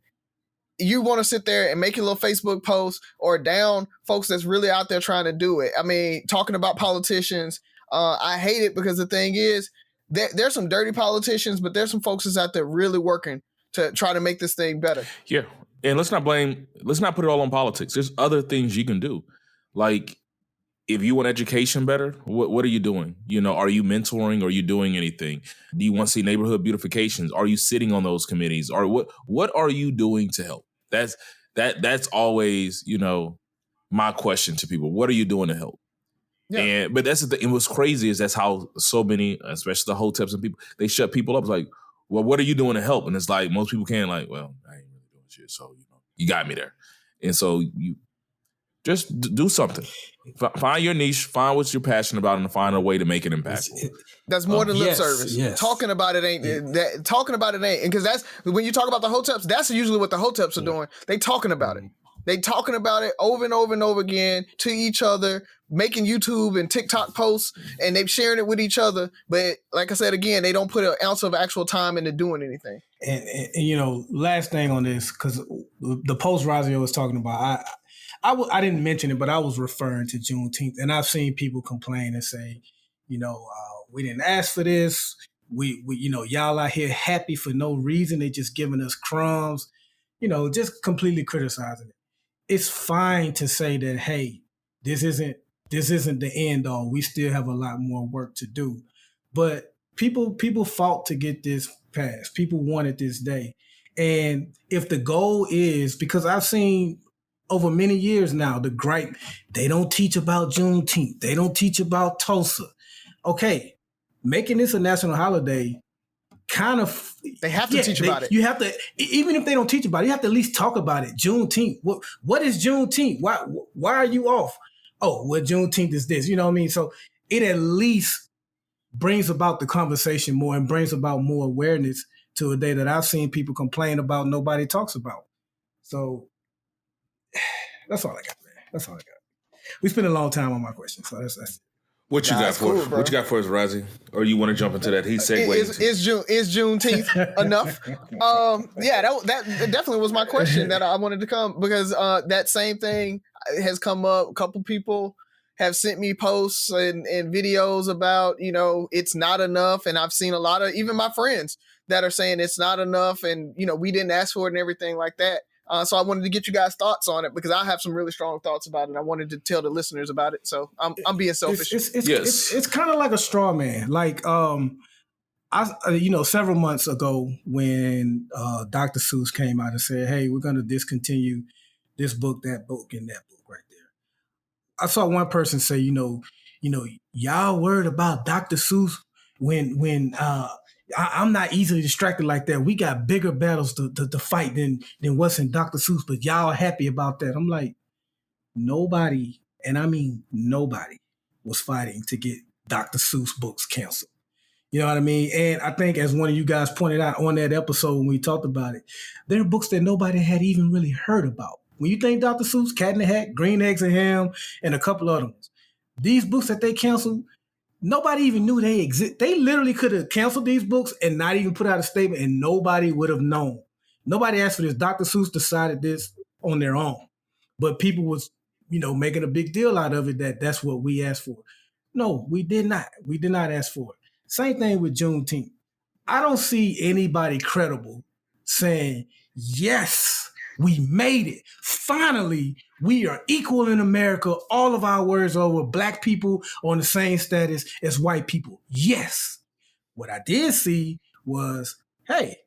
you want to sit there and make your little Facebook post or down folks that's really out there trying to do it. I mean, talking about politicians, I hate it because the thing is, there's some dirty politicians, but there's some folks that's out there really working to try to make this thing better. Yeah. And let's not put it all on politics. There's other things you can do. Like, if you want education better, what are you doing? Are you mentoring? Are you doing anything? Do you want to see neighborhood beautifications? Are you sitting on those committees? Or what are you doing to help? That's always, my question to people. What are you doing to help? Yeah. But that's the thing. And what's crazy is that's how so many, especially the hoteps and people, they shut people up. It's like, well, what are you doing to help? And it's like, most people can't, like, well, I ain't really doing shit. So, you got me there. And so you just do something. Find your niche, find what you're passionate about, and find a way to make it impactful. That's more than lip service. Yes. Talking about it ain't. Talking about it ain't. And because that's when you talk about the hoteps, that's usually what the hoteps are doing. They talking about it. They talking about it over and over and over again to each other, making YouTube and TikTok posts, and they're sharing it with each other. But like I said, again, they don't put an ounce of actual time into doing anything. And last thing on this, because the post Razi was talking about, I didn't mention it, but I was referring to Juneteenth, and I've seen people complain and say, we didn't ask for this. We y'all out here happy for no reason. They just giving us crumbs, just completely criticizing it. It's fine to say that, hey, this isn't the end all. We still have a lot more work to do. But people fought to get this passed. People wanted this day. And if the goal is, because I've seen over many years now, the gripe, they don't teach about Juneteenth. They don't teach about Tulsa. Okay, making this a national holiday kind of... They have to teach about it. You have to, even if they don't teach about it, you have to at least talk about it. Juneteenth. What is Juneteenth? Why are you off? Oh, well, Juneteenth is this. You know what I mean? So it at least brings about the conversation more and brings about more awareness to a day that I've seen people complain about nobody talks about. So that's all I got, man. That's all I got. We spent a long time on my question, so that's it. What you got for us? What you got for us, Razi? Or you want to jump into that? He segued. Is Juneteenth enough? That definitely was my question that I wanted to come, because that same thing has come up. A couple people have sent me posts and videos about, it's not enough. And I've seen a lot of, even my friends that are saying it's not enough and, we didn't ask for it and everything like that. So I wanted to get you guys' thoughts on it, because I have some really strong thoughts about it. I wanted to tell the listeners about it. So I'm being selfish. It's kind of like a straw man. Like, several months ago when Dr. Seuss came out and said, hey, we're going to discontinue this book, that book, and that book right there. I saw one person say, y'all worried about Dr. Seuss when I'm not easily distracted like that. We got bigger battles to fight than what's in Dr. Seuss, but y'all happy about that. I'm like, nobody, and I mean nobody, was fighting to get Dr. Seuss books canceled. You know what I mean? And I think, as one of you guys pointed out on that episode when we talked about it, there are books that nobody had even really heard about. When you think Dr. Seuss, Cat in the Hat, Green Eggs and Ham, and a couple other ones, these books that they canceled, nobody even knew they exist. They literally could have canceled these books and not even put out a statement, and nobody would have known. Nobody asked for this. Dr. Seuss decided this on their own. But people was, making a big deal out of it that's what we asked for. No, we did not. We did not ask for it. Same thing with Juneteenth. I don't see anybody credible saying, yes, we made it. Finally, we are equal in America. All of our words are with Black people on the same status as white people. Yes. What I did see was, hey,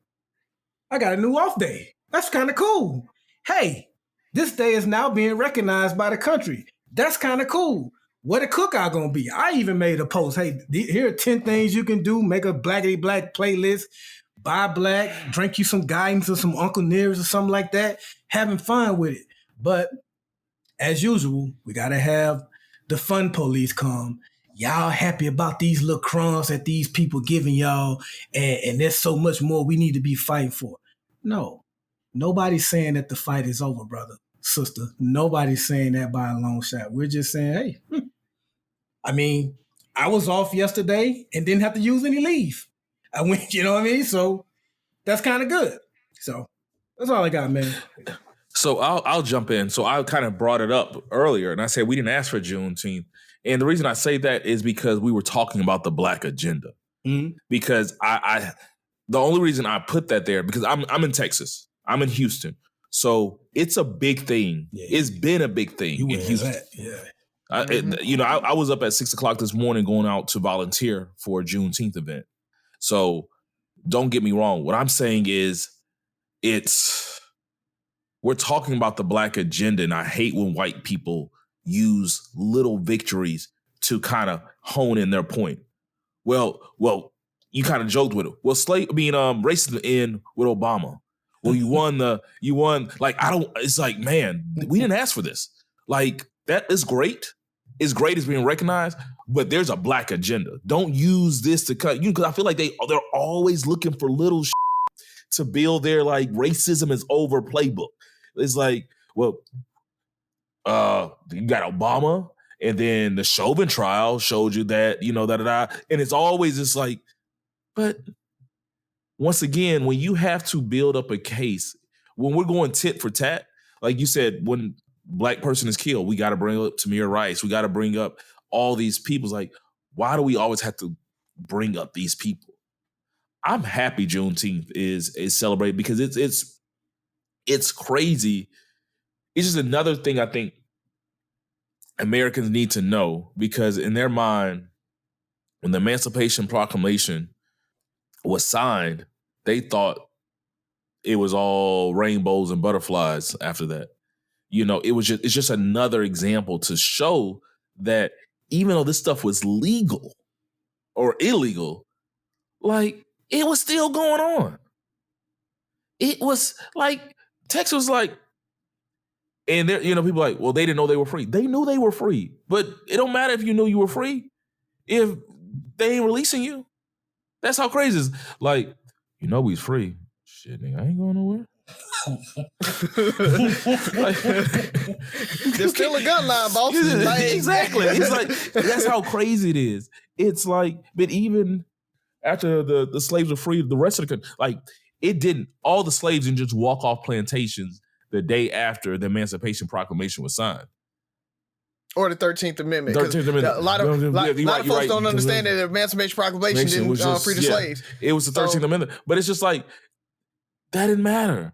I got a new off day. That's kind of cool. Hey, this day is now being recognized by the country. That's kind of cool. What a cookout gonna be. I even made a post. Hey, here are 10 things you can do. Make a Blackity Black playlist. Buy black, drink you some guidance or some Uncle Nearest or something like that. Having fun with it. But as usual, we gotta have the fun police come. Y'all happy about these little crumbs that these people giving y'all, and there's so much more we need to be fighting for. No, nobody's saying that the fight is over, brother, sister. Nobody's saying that by a long shot. We're just saying, hey, I mean, I was off yesterday and didn't have to use any leave. I went, you know what I mean? So that's kind of good. So that's all I got, man. So I'll jump in. So I kind of brought it up earlier, and I said we didn't ask for Juneteenth. And the reason I say that is because we were talking about the Black agenda. Mm-hmm. Because I the only reason I put that there, because I'm in Texas. I'm in Houston. So it's a big thing. Yeah. It's been a big thing in Houston. That. Yeah. I was up at 6:00 this morning going out to volunteer for a Juneteenth event. So don't get me wrong. What I'm saying is we're talking about the Black agenda, and I hate when white people use little victories to kind of hone in their point. Well, you kind of joked with it. Well, racism in with Obama. Well, you won. It's like, man, we didn't ask for this. Like, that is great. It's great, it's being recognized, but there's a Black agenda. Don't use this to cut you, because I feel like they're always looking for little to build their like racism is over playbook. It's like, well, you got Obama, and then the Chauvin trial showed you that, and it's always just like, but once again, when you have to build up a case, when we're going tit for tat, like you said, when black person is killed, we got to bring up Tamir Rice, we got to bring up all these people. It's like, why do we always have to bring up these people? I'm happy Juneteenth is celebrated because it's crazy. It's just another thing I think Americans need to know, because in their mind, when the Emancipation Proclamation was signed, they thought it was all rainbows and butterflies after that. It's just another example to show that even though this stuff was legal or illegal, like, it was still going on. It was like, Texas was like, and there, people are like, well, they didn't know they were free. They knew they were free, but it don't matter if you knew you were free if they ain't releasing you. That's how crazy it is. Like, we's free. Shit, nigga, I ain't going nowhere. There's still a gun line, boss. Exactly. It's like, that's how crazy it is. It's like, but even after the slaves were free, the rest of the country, like, it didn't. All the slaves didn't just walk off plantations the day after the Emancipation Proclamation was signed. Or the 13th Amendment. 13th Amendment. A lot of folks don't understand that the Emancipation Proclamation didn't free the slaves. It was the 13th Amendment. But it's just like, that didn't matter.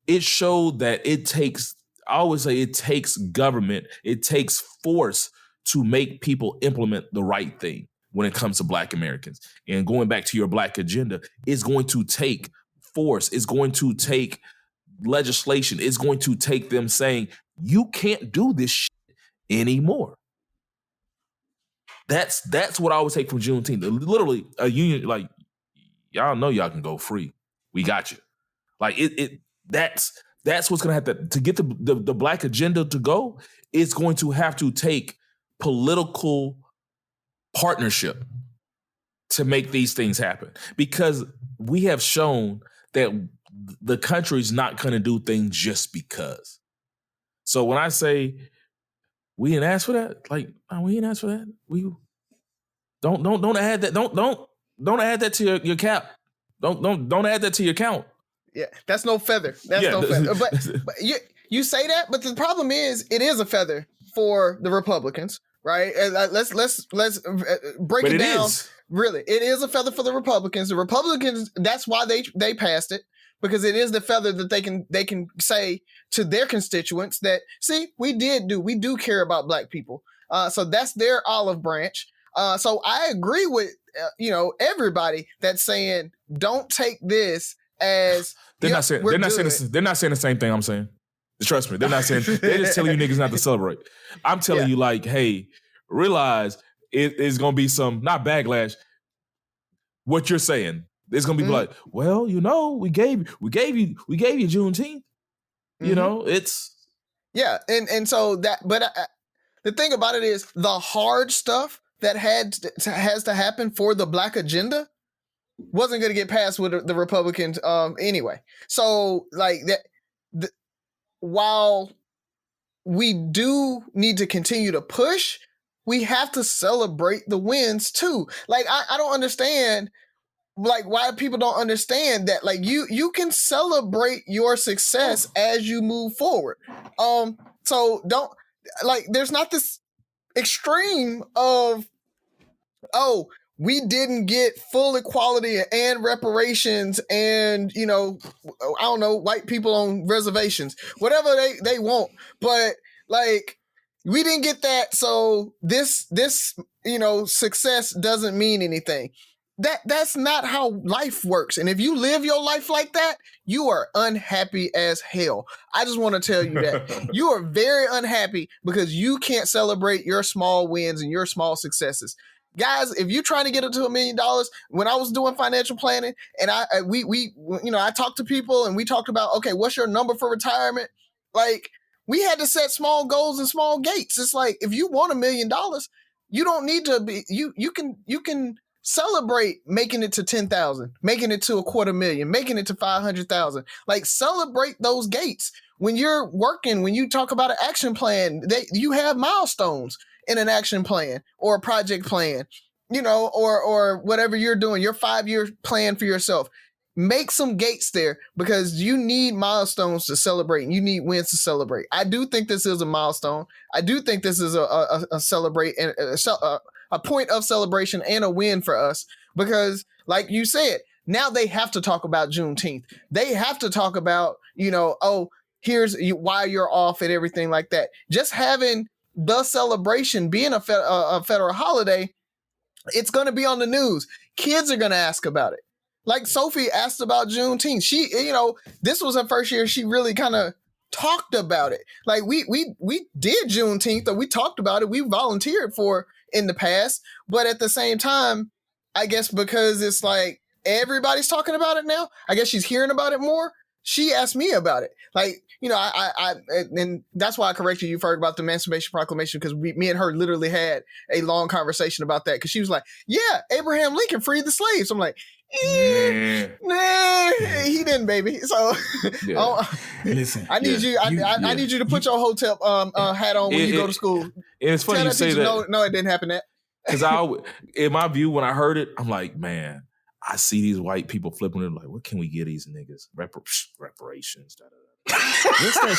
It showed that it takes, I always say, it takes government, it takes force to make people implement the right thing when it comes to Black Americans. And going back to your Black agenda, it's going to take force. It's going to take legislation. It's going to take them saying, you can't do this shit anymore. That's what I always take from Juneteenth. Literally, a union, like, y'all know y'all can go free. We got you. Like, that's what's going to have to get the Black agenda to go. It's going to have to take political partnership to make these things happen, because we have shown that the country's not going to do things just because. So when I say we didn't ask for that, like, no, we didn't ask for that. We don't add that. Don't add that to your cap. Don't add that to your count. Yeah, that's no feather. That's no feather. But you say that, but the problem is, it is a feather for the Republicans, right? Let's break it down. Really, it is a feather for the Republicans. The Republicans, that's why they passed it, because it is the feather that they can say to their constituents that, see, we do care about Black people. So that's their olive branch. So I agree with everybody that's saying, don't take this as they're not saying the same thing I'm saying. Trust me, they're not saying. They're just telling you niggas not to celebrate. I'm telling you, like, hey, realize it is gonna be some, not backlash. What you're saying, it's gonna be like, well, we gave you Juneteenth. It's and so that, but the thing about it is, the hard stuff that has to happen for the Black agenda wasn't going to get passed with the Republicans anyway. So, like, that, while we do need to continue to push, we have to celebrate the wins too. Like, I don't understand, like, why people don't understand that, like, you can celebrate your success as you move forward. So don't, like, there's not this extreme of, oh, we didn't get full equality and reparations and, I don't know, white people on reservations, whatever they want. But, like, we didn't get that, so this success doesn't mean anything. That's not how life works. And if you live your life like that, you are unhappy as hell. I just want to tell you that. You are very unhappy because you can't celebrate your small wins and your small successes. Guys, if you're trying to get up to $1 million, when I was doing financial planning and I talked to people and we talked about, okay, what's your number for retirement? Like, we had to set small goals and small gates. It's like, if you want $1 million, you don't need to be, you can celebrate making it to 10,000, making it to 250,000, making it to 500,000. Like, celebrate those gates. When you're working, when you talk about an action plan, you have milestones in an action plan or a project plan, you know, or whatever you're doing, your 5-year plan for yourself. Make some gates there, because you need milestones to celebrate and you need wins to celebrate. I do think this is a milestone. I do think this is a celebrate and a point of celebration and a win for us, because like you said, now they have to talk about Juneteenth. They have to talk about, you know, oh, here's why you're off and everything like that. Just having the celebration being a federal holiday, it's going to be on the news. Kids are going to ask about it. Like Sophie asked about Juneteenth. She, you know, this was her first year. She really kind of talked about it. Like we did Juneteenth, or we talked about it. We volunteered for in the past, but at the same time, I guess because it's like everybody's talking about it now, I guess she's hearing about it more. She asked me about it. Like, you know, and that's why I corrected you, Ferg, about the Emancipation Proclamation, because me and her literally had a long conversation about that, because she was like, yeah, Abraham Lincoln freed the slaves. I'm like, nah, he didn't, baby. So listen, I need you. I need you to put your hotel hat on when you go to school. And it's funny you say that. No, it didn't happen. That because in my view, when I heard it, I'm like, man, I see these white people flipping it like, what can we get these niggas? Reparations. What's that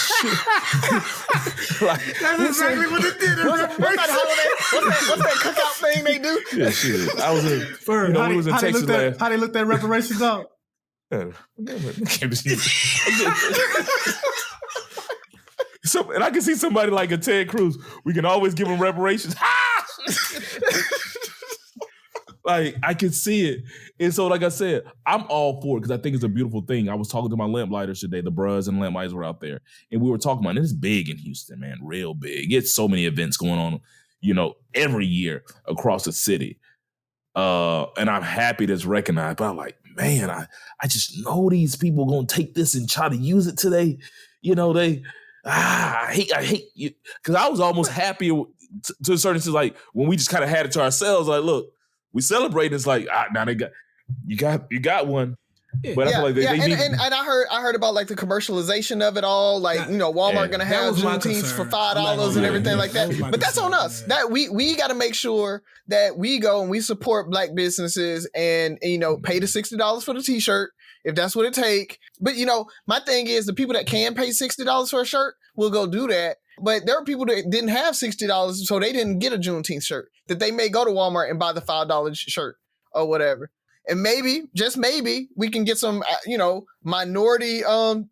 shit? Like, that's exactly what it did. What's that cookout thing they do? Yeah, shit. I was in, Ferg, we was in Texas last. How they looked at reparations up? So, and I can see somebody like a Ted Cruz. We can always give them reparations. Like, I can see it. And so, like I said, I'm all for it because I think it's a beautiful thing. I was talking to my lamplighters today. The bruhs and lamplighters were out there. And we were talking about it. It's big in Houston, man. Real big. It's so many events going on, you know, every year across the city. And I'm happy that's recognized. But I'm like, man, I just know these people are going to take this and try to use it today. You know, I hate you. Because I was almost happy to a certain extent, like, when we just kind of had it to ourselves, like, look, we celebrate. It's like, now they got one. But I feel like they need. And I heard about like the commercialization of it all. Like, you know, Walmart gonna have Juneteenth for $5 and everything like that. But that's on us. That we got to make sure that we go and we support Black businesses and you know, pay the $60 for the T-shirt if that's what it take. But you know, my thing is the people that can pay $60 for a shirt will go do that. But there are people that didn't have $60, so they didn't get a Juneteenth shirt, that they may go to Walmart and buy the $5 shirt or whatever. And maybe, just maybe, we can get some, you know, minority, you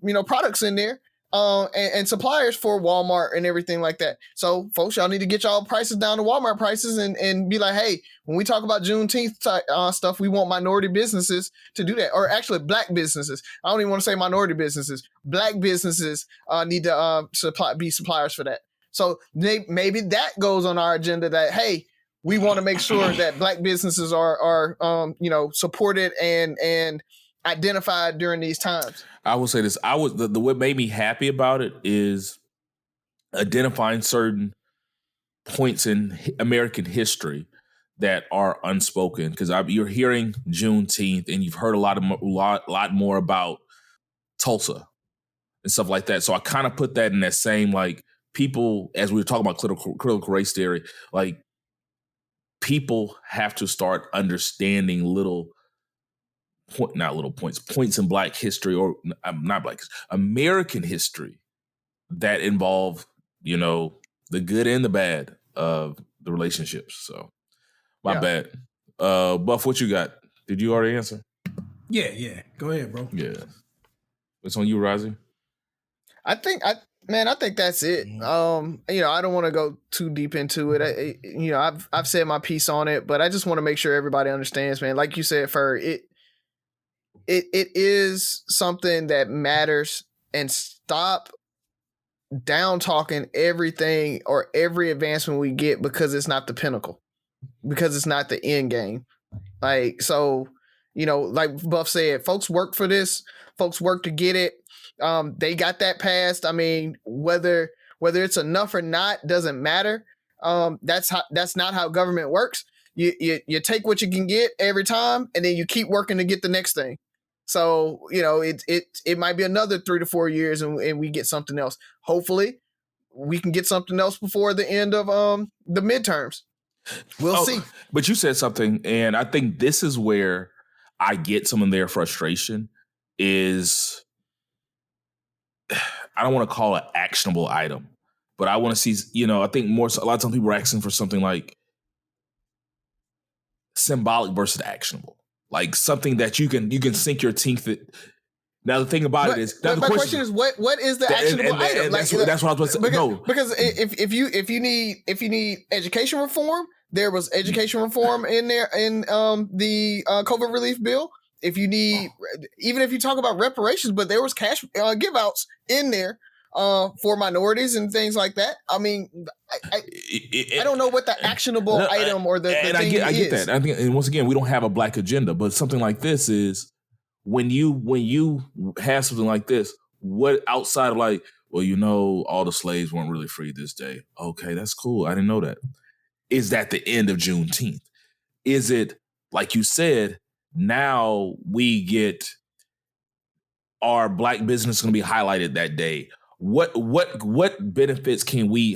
know, products in there and suppliers for Walmart and everything like that. So, folks, y'all need to get y'all prices down to Walmart prices and be like, hey, when we talk about Juneteenth stuff, we want minority businesses to do that. Or actually, Black businesses. I don't even want to say minority businesses. Black businesses need to be suppliers for that. So maybe that goes on our agenda that, hey, we want to make sure that Black businesses are you know, supported and identified during these times. I will say this. What made me happy about it is identifying certain points in American history that are unspoken. Because you're hearing Juneteenth and you've heard a lot more about Tulsa and stuff like that. So I kind of put that in that same, like, people, as we were talking about critical race theory, like, people have to start understanding points in Black history, or not Black, American history that involve, you know, the good and the bad of the relationships. So my bad. Buff, what you got? Did you already answer? Yeah. Go ahead, bro. Yeah. What's on you, Razi? I think that's it. You know, I don't want to go too deep into it. You know, I've said my piece on it, but I just want to make sure everybody understands, man. Like you said, Ferg, it is something that matters, and stop down talking everything or every advancement we get because it's not the pinnacle, because it's not the end game. Like, so, you know, like Buff said, folks work for this, folks work to get it. They got that passed. I mean, whether it's enough or not doesn't matter. That's not how government works. you take what you can get every time, and then you keep working to get the next thing. So, it might be another 3 to 4 years and we get something else. Hopefully we can get something else before the end of the midterms. We'll see. But you said something, and I think this is where I get some of their frustration is, I don't want to call it actionable item, but I want to see, I think a lot of times people are asking for something like symbolic versus actionable, like something that you can sink your teeth at. Now the thing about it is, my question is, what is the actionable item? That's what I was going to say. Because if you need education reform, there was education reform in there in the COVID relief bill. If you need, even if you talk about reparations, but there was cash give outs in there for minorities and things like that. I mean, I don't know what the actionable item or the thing is. I get that. I think, and once again, we don't have a black agenda, but something like this is, when you have something like this, what outside of like, well, all the slaves weren't really free this day. Okay, that's cool. I didn't know that. Is that the end of Juneteenth? Is it, like you said, now we get our black business going to be highlighted that day? What benefits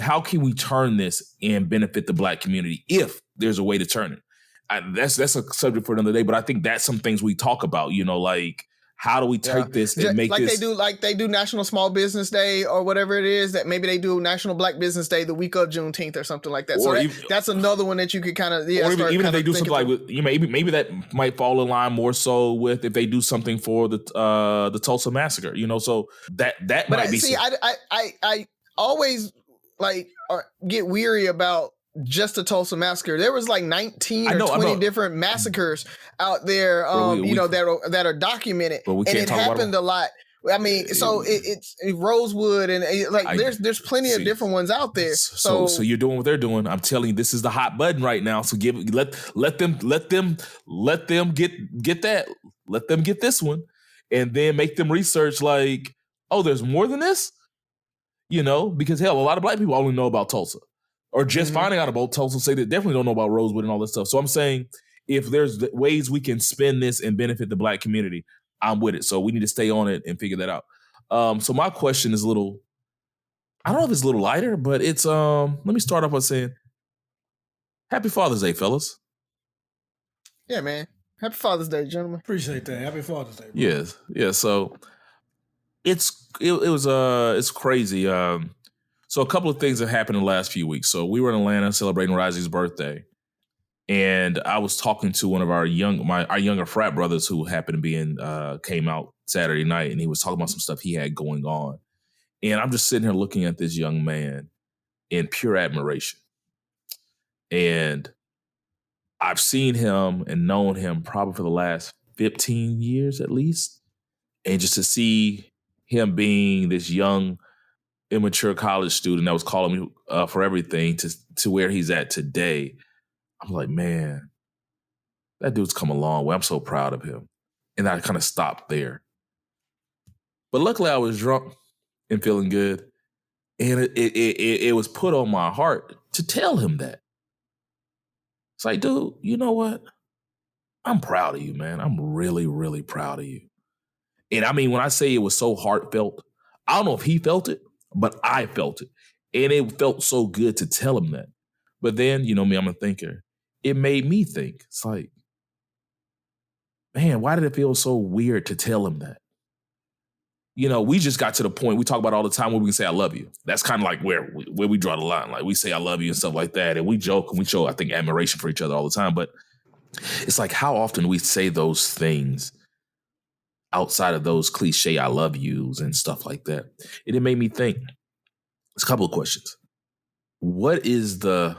how can we turn this and benefit the black community if there's a way to turn it? That's a subject for another day, but I think that's some things we talk about, like, how do we take this and make like this... they do National Small Business Day or whatever it is, that maybe they do National Black Business Day the week of Juneteenth or something like that. Or So that's another one that you could kind of, or even if they do something like, maybe that might fall in line more so with if they do something for the Tulsa massacre, so that but might be... See, I always get weary about just the Tulsa massacre. There was like 19 or 20 different massacres out there, that are documented, and it happened a lot. I mean, so it's Rosewood and there's plenty of different ones out there. So you're doing what they're doing. I'm telling you, this is the hot button right now. So let them get that. Let them get this one, and then make them research like, oh, there's more than this, because hell, a lot of black people only know about Tulsa. Or just finding out about Tulsa, say they definitely don't know about Rosewood and all this stuff. So I'm saying, if there's ways we can spend this and benefit the black community, I'm with it. So we need to stay on it and figure that out. So my question is I don't know if it's a little lighter, but it's, let me start off by saying, Happy Father's Day, fellas. Yeah, man. Happy Father's Day, gentlemen. Appreciate that. Happy Father's Day. Bro. Yes. Yeah. So it's crazy. So a couple of things have happened in the last few weeks. So we were in Atlanta celebrating Razi's birthday, and I was talking to one of our younger frat brothers who happened to be came out Saturday night, and he was talking about some stuff he had going on. And I'm just sitting here looking at this young man in pure admiration. And I've seen him and known him probably for the last 15 years at least. And just to see him being this young, immature college student that was calling me for everything to where he's at today, I'm like, man, that dude's come a long way. I'm so proud of him. And I kind of stopped there. But luckily I was drunk and feeling good. And it was put on my heart to tell him that. It's like, dude, you know what? I'm proud of you, man. I'm really, really proud of you. And I mean, when I say it was so heartfelt, I don't know if he felt it, but I felt it. And it felt so good to tell him that. But then, you know me, I'm a thinker. It made me think. It's like, man, why did it feel so weird to tell him that? We just got to the point, we talk about all the time where we can say, I love you. That's kind of like where we draw the line. Like we say, I love you and stuff like that. And we joke and we show, I think, admiration for each other all the time. But it's like, how often we say those things outside of those cliche, I love yous and stuff like that. And it made me think, it's a couple of questions. What is the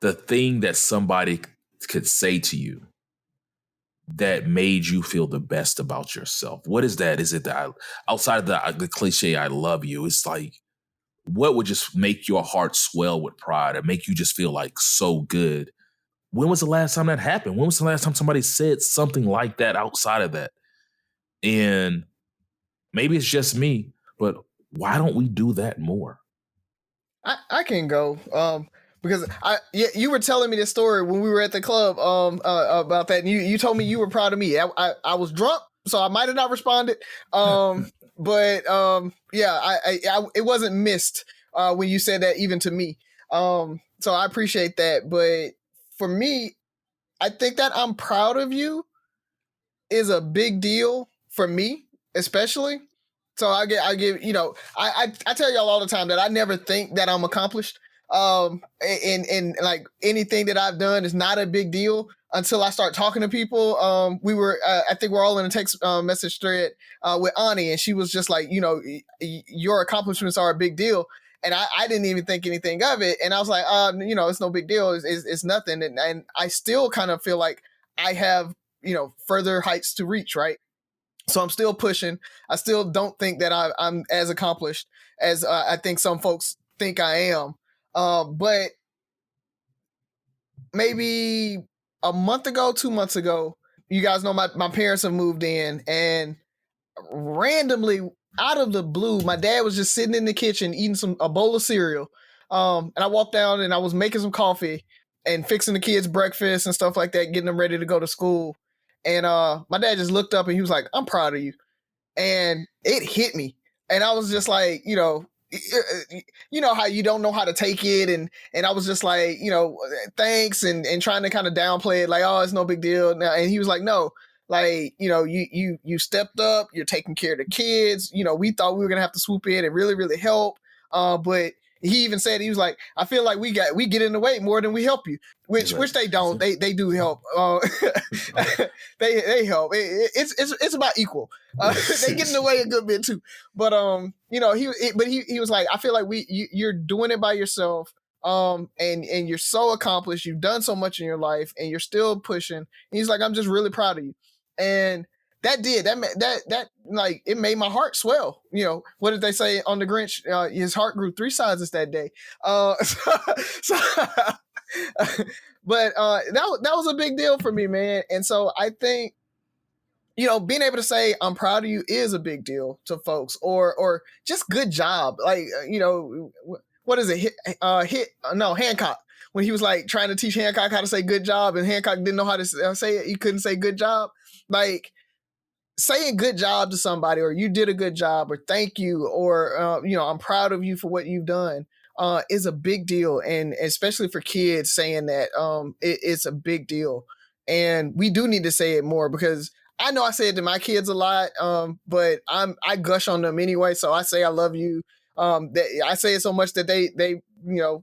thing that somebody could say to you that made you feel the best about yourself? What is that? Is it that outside of the cliche, I love you? It's like, what would just make your heart swell with pride and make you just feel like so good? When was the last time that happened? When was the last time somebody said something like that outside of that? And maybe it's just me, but why don't we do that more? I can go. Because you were telling me this story when we were at the club about that, and you told me you were proud of me. I was drunk, so I might have not responded. But it wasn't missed when you said that even to me. So I appreciate that. But for me, I think that I'm proud of you is a big deal for me, especially. So I give I tell y'all all the time that I never think that I'm accomplished. And like anything that I've done is not a big deal until I start talking to people. We were I think we're all in a text message thread with Ani, and she was just like, your accomplishments are a big deal. And I didn't even think anything of it. And I was like, it's no big deal. It's nothing. And I still kind of feel like I have, further heights to reach, right? So I'm still pushing. I still don't think that I'm as accomplished as I think some folks think I am. But maybe a month ago, 2 months ago, you guys know my parents have moved in, and randomly out of the blue, my dad was just sitting in the kitchen eating a bowl of cereal. And I walked down and I was making some coffee and fixing the kids breakfast and stuff like that, getting them ready to go to school. And my dad just looked up and he was like, "I'm proud of you." And it hit me. And I was just like, how you don't know how to take it. And I was just like, thanks. And trying to kind of downplay it like, oh, it's no big deal. And he was like, no, like, you stepped up, you're taking care of the kids. We thought we were going to have to swoop in and really, really help. But he even said, he was like, I feel like we get in the way more than we help you, which they don't. They do help. They help. It's about equal. They get in the way a good bit too. But he was like, I feel like you're doing it by yourself. And you're so accomplished. You've done so much in your life, and you're still pushing. And he's like, I'm just really proud of you. And that like it made my heart swell. What did they say on the Grinch? His heart grew 3 sizes that day. But that was a big deal for me, man. And so I think being able to say I'm proud of you is a big deal to folks, or just good job. Like what is it? Hancock. When he was like trying to teach Hancock how to say good job, and Hancock didn't know how to say it, he couldn't say good job. Like saying good job to somebody, or you did a good job, or thank you, or I'm proud of you for what you've done, is a big deal. And especially for kids, saying that it's a big deal. And we do need to say it more, because I know I say it to my kids a lot, but I gush on them anyway. So I say I love you. I say it so much that they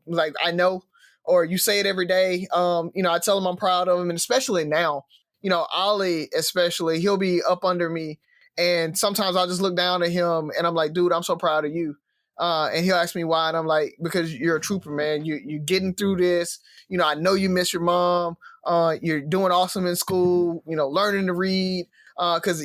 like I know, or you say it every day. I tell them I'm proud of them, and especially now. Ollie, especially, he'll be up under me, and sometimes I'll just look down at him and I'm like, dude, I'm so proud of you. And he'll ask me why, and I'm like, because you're a trooper, man. You're getting through this. I know you miss your mom. You're doing awesome in school, learning to read. Because,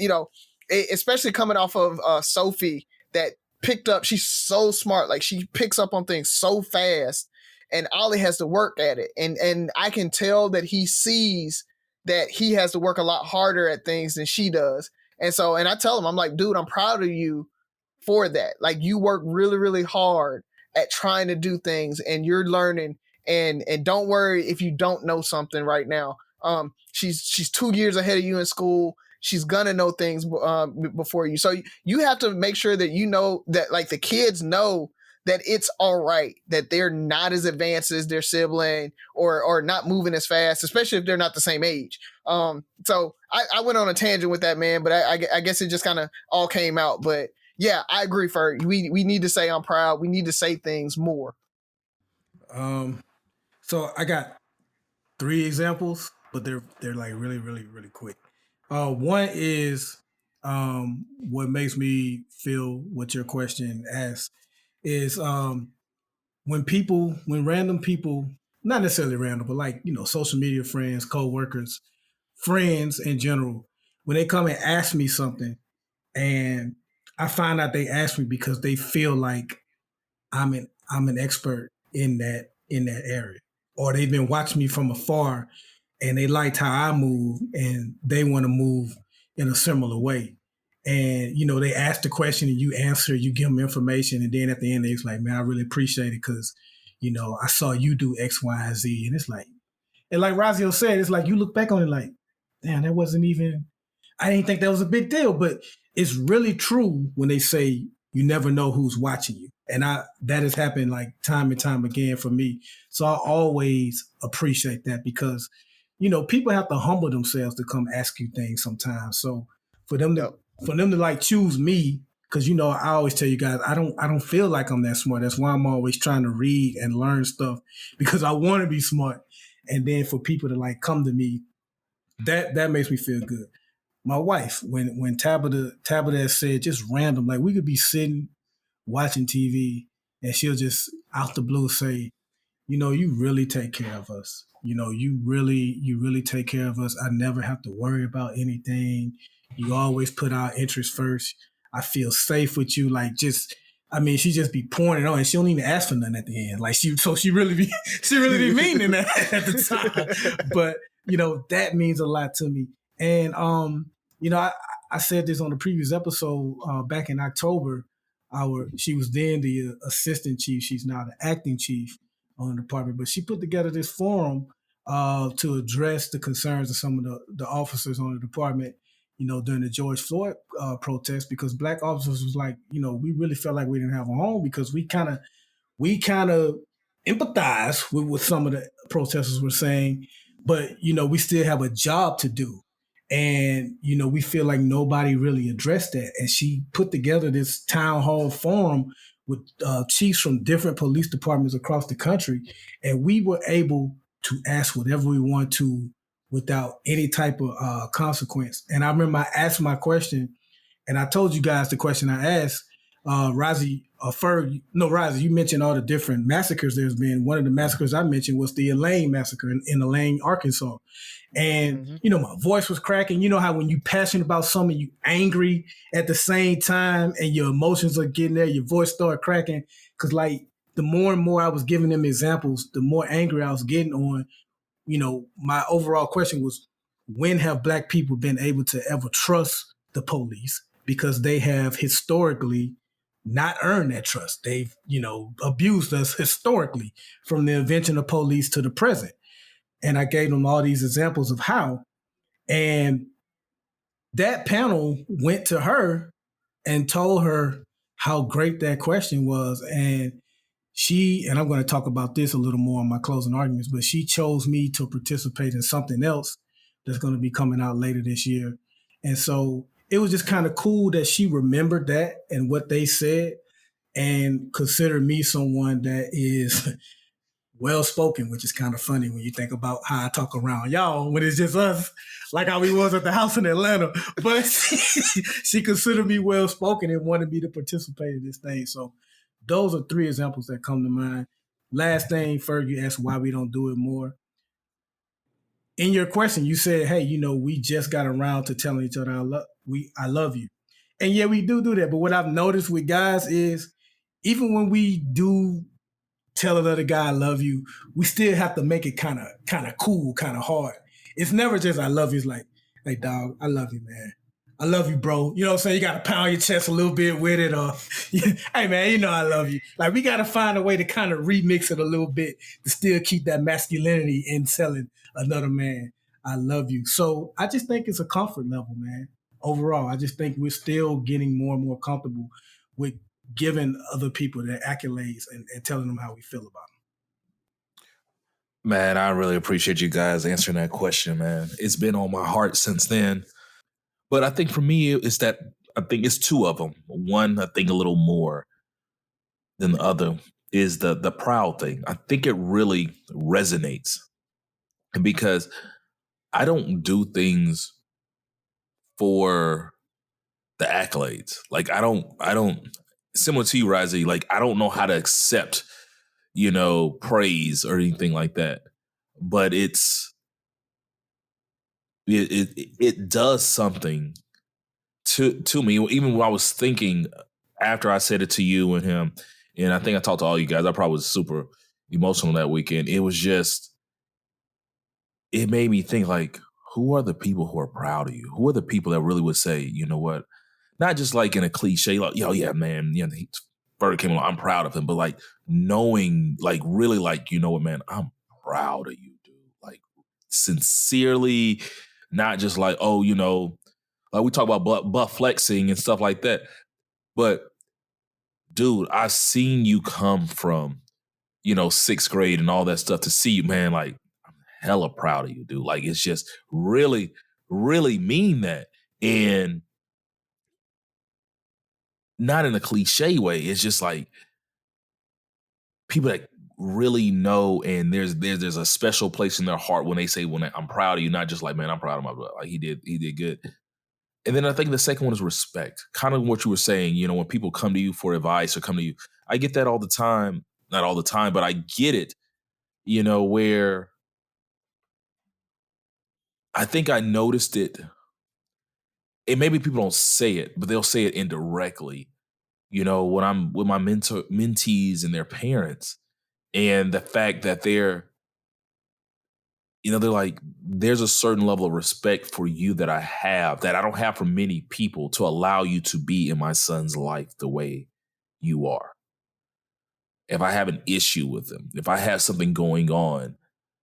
especially coming off of Sophie, that picked up, she's so smart. Like, she picks up on things so fast, and Ollie has to work at it. And I can tell that he sees that he has to work a lot harder at things than she does. And I tell him, I'm like, dude, I'm proud of you for that. Like, you work really, really hard at trying to do things, and you're learning, and don't worry if you don't know something right now. She's 2 years ahead of you in school. She's gonna know things before you. So you have to make sure that that, like, the kids know that it's all right, that they're not as advanced as their sibling, or not moving as fast, especially if they're not the same age. So I went on a tangent with that, man, but I guess it just kind of all came out. But yeah, I agree, Ferg. We need to say I'm proud. We need to say things more. So I got 3 examples, but they're like really, really, really quick. One is what makes me feel what your question asks is when random people, not necessarily random, but like, social media friends, co-workers, friends in general, when they come and ask me something, and I find out they ask me because they feel like I'm an expert in that area, or they've been watching me from afar and they liked how I move and they want to move in a similar way. And, they ask the question and you answer, you give them information. And then at the end, they're like, man, I really appreciate it because, I saw you do X, Y, and Z. And it's like, and like Razi said, it's like you look back on it like, damn, that wasn't even, I didn't think that was a big deal. But it's really true when they say you never know who's watching you. And that has happened like time and time again for me. So I always appreciate that because, people have to humble themselves to come ask you things sometimes. So for them to like choose me, because I always tell you guys, I don't feel like I'm that smart. That's why I'm always trying to read and learn stuff because I want to be smart. And then for people to like come to me, that makes me feel good. My wife, when Tabitha has said just random, like we could be sitting watching TV and she'll just out the blue say, you really take care of us. You really take care of us. I never have to worry about anything. You always put our interests first. I feel safe with you. Like she just be pouring it on and she don't even ask for nothing at the end. Like she really be meaning that at the time. But, that means a lot to me. And, I said this on the previous episode back in October. She was then the assistant chief. She's now the acting chief on the department. But she put together this forum to address the concerns of some of the officers on the department, during the George Floyd protest, because Black officers was like, we really felt like we didn't have a home because we kind of empathize with what some of the protesters were saying, but we still have a job to do. And, we feel like nobody really addressed that. And she put together this town hall forum with chiefs from different police departments across the country. And we were able to ask whatever we want to without any type of consequence. And I remember I asked my question, and I told you guys the question I asked. Razi, Razi, you mentioned all the different massacres there's been. One of the massacres I mentioned was the Elaine massacre in Elaine, Arkansas. And, my voice was cracking. You know how when you passionate about something, you angry at the same time and your emotions are getting there, your voice started cracking. Because like the more and more I was giving them examples, the more angry I was getting on, my overall question was, when have Black people been able to ever trust the police? Because they have historically not earned that trust. They've, abused us historically from the invention of police to the present. And I gave them all these examples of how. And that panel went to her and told her how great that question was. And I'm going to talk about this a little more in my closing arguments, but she chose me to participate in something else that's going to be coming out later this year. And so it was just kind of cool that she remembered that and what they said and considered me someone that is well-spoken, which is kind of funny when you think about how I talk around y'all when it's just us, like how we was at the house in Atlanta. But she considered me well-spoken and wanted me to participate in this thing. So those are 3 examples that come to mind. Last thing, Ferg, you asked why we don't do it more. In your question, you said, hey, we just got around to telling each other I love you. And yeah, we do that. But what I've noticed with guys is even when we do tell another guy I love you, we still have to make it kind of cool, kind of hard. It's never just I love you. It's like, hey, dog, I love you, man. I love you, bro. You know what I'm saying? You got to pound your chest a little bit with it. Or, hey, man, I love you. Like, we got to find a way to kind of remix it a little bit to still keep that masculinity in telling another man, I love you. So I just think it's a comfort level, man. Overall, I just think we're still getting more and more comfortable with giving other people their accolades and telling them how we feel about them. Man, I really appreciate you guys answering that question, man. It's been on my heart since then. But I think for me, it's that I think it's 2 of them. One, I think a little more than the other is the proud thing. I think it really resonates because I don't do things for the accolades. Like I don't similar to you, Razi, like I don't know how to accept, praise or anything like that. But it does something to me. Even when I was thinking after I said it to you and him, and I think I talked to all you guys, I probably was super emotional that weekend. It was just, it made me think like, who are the people who are proud of you? Who are the people that really would say, you know what? Not just like in a cliche, like, yo, yeah, man, Ferg came along, I'm proud of him. But like knowing, like really like, you know what, man, I'm proud of you, dude. Like sincerely, not just like, oh, you know, like we talk about buff flexing and stuff like that. But dude, I've seen you come from, you know, 6th grade and all that stuff to see you, man, like I'm hella proud of you, dude. Like it's just really, really mean that. And not in a cliche way. It's just like people that really know, and there's a special place in their heart when they say, "When I'm proud of you," not just like, "Man, I'm proud of my brother. Like he did good." And then I think the second one is respect. Kind of what you were saying. You know, when people come to you for advice or come to you, I get that all the time. Not all the time, but I get it. You know, where I think I noticed it. And maybe people don't say it, but they'll say it indirectly. You know, when I'm with my mentees and their parents, and the fact that they're, you know, they're like, there's a certain level of respect for you that I have that I don't have from many people to allow you to be in my son's life the way you are. If I have an issue with him, if I have something going on,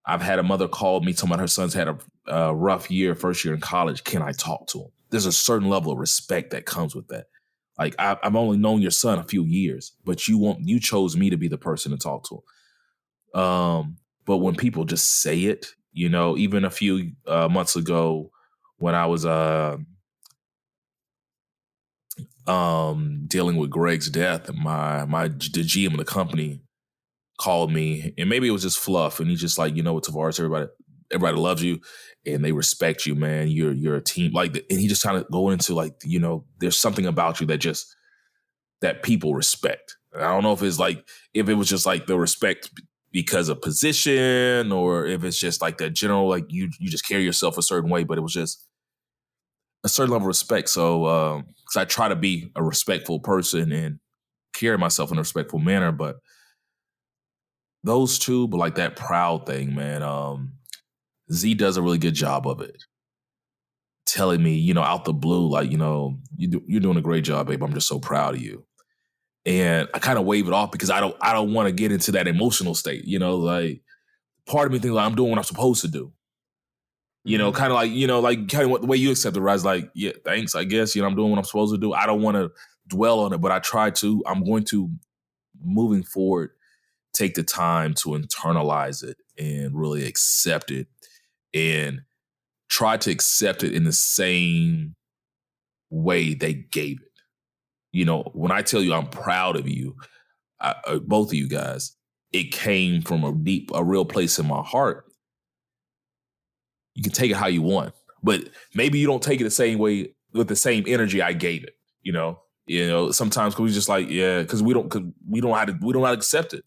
I've had a mother call me talking about her son's had a rough year, first year in college. Can I talk to him? There's a certain level of respect that comes with that. Like I've only known your son a few years, but you chose me to be the person to talk to him. But when people just say it, you know, even a few months ago when I was dealing with Greg's death, and the GM of the company called me, and maybe it was just fluff, and he's just like, you know what, Tavares, everybody loves you and they respect you, man. You're a team, like, and he just kind of going into like, you know, there's something about you that people respect. I don't know if it was just like the respect because of position, or if it's just like that general, like you just carry yourself a certain way, but it was just a certain level of respect. So, because I try to be a respectful person and carry myself in a respectful manner, but those two, but like that proud thing, man, Z does a really good job of it. Telling me, you know, out the blue, like, you know, you're doing a great job, babe. I'm just so proud of you. And I kind of wave it off because I don't want to get into that emotional state, you know, like part of me thinks like I'm doing what I'm supposed to do. You know, kind of like, you know, like kind of the way you accept it, right? It's like, yeah, thanks, I guess, you know, I'm doing what I'm supposed to do. I don't want to dwell on it, but I'm going to, moving forward, take the time to internalize it and really accept it and try to accept it in the same way they gave it. You know, when I tell you I'm proud of you, both of you guys, it came from a real place in my heart. You can take it how you want, but maybe you don't take it the same way with the same energy I gave it. You know, sometimes we just like, yeah, because we don't know how to accept it.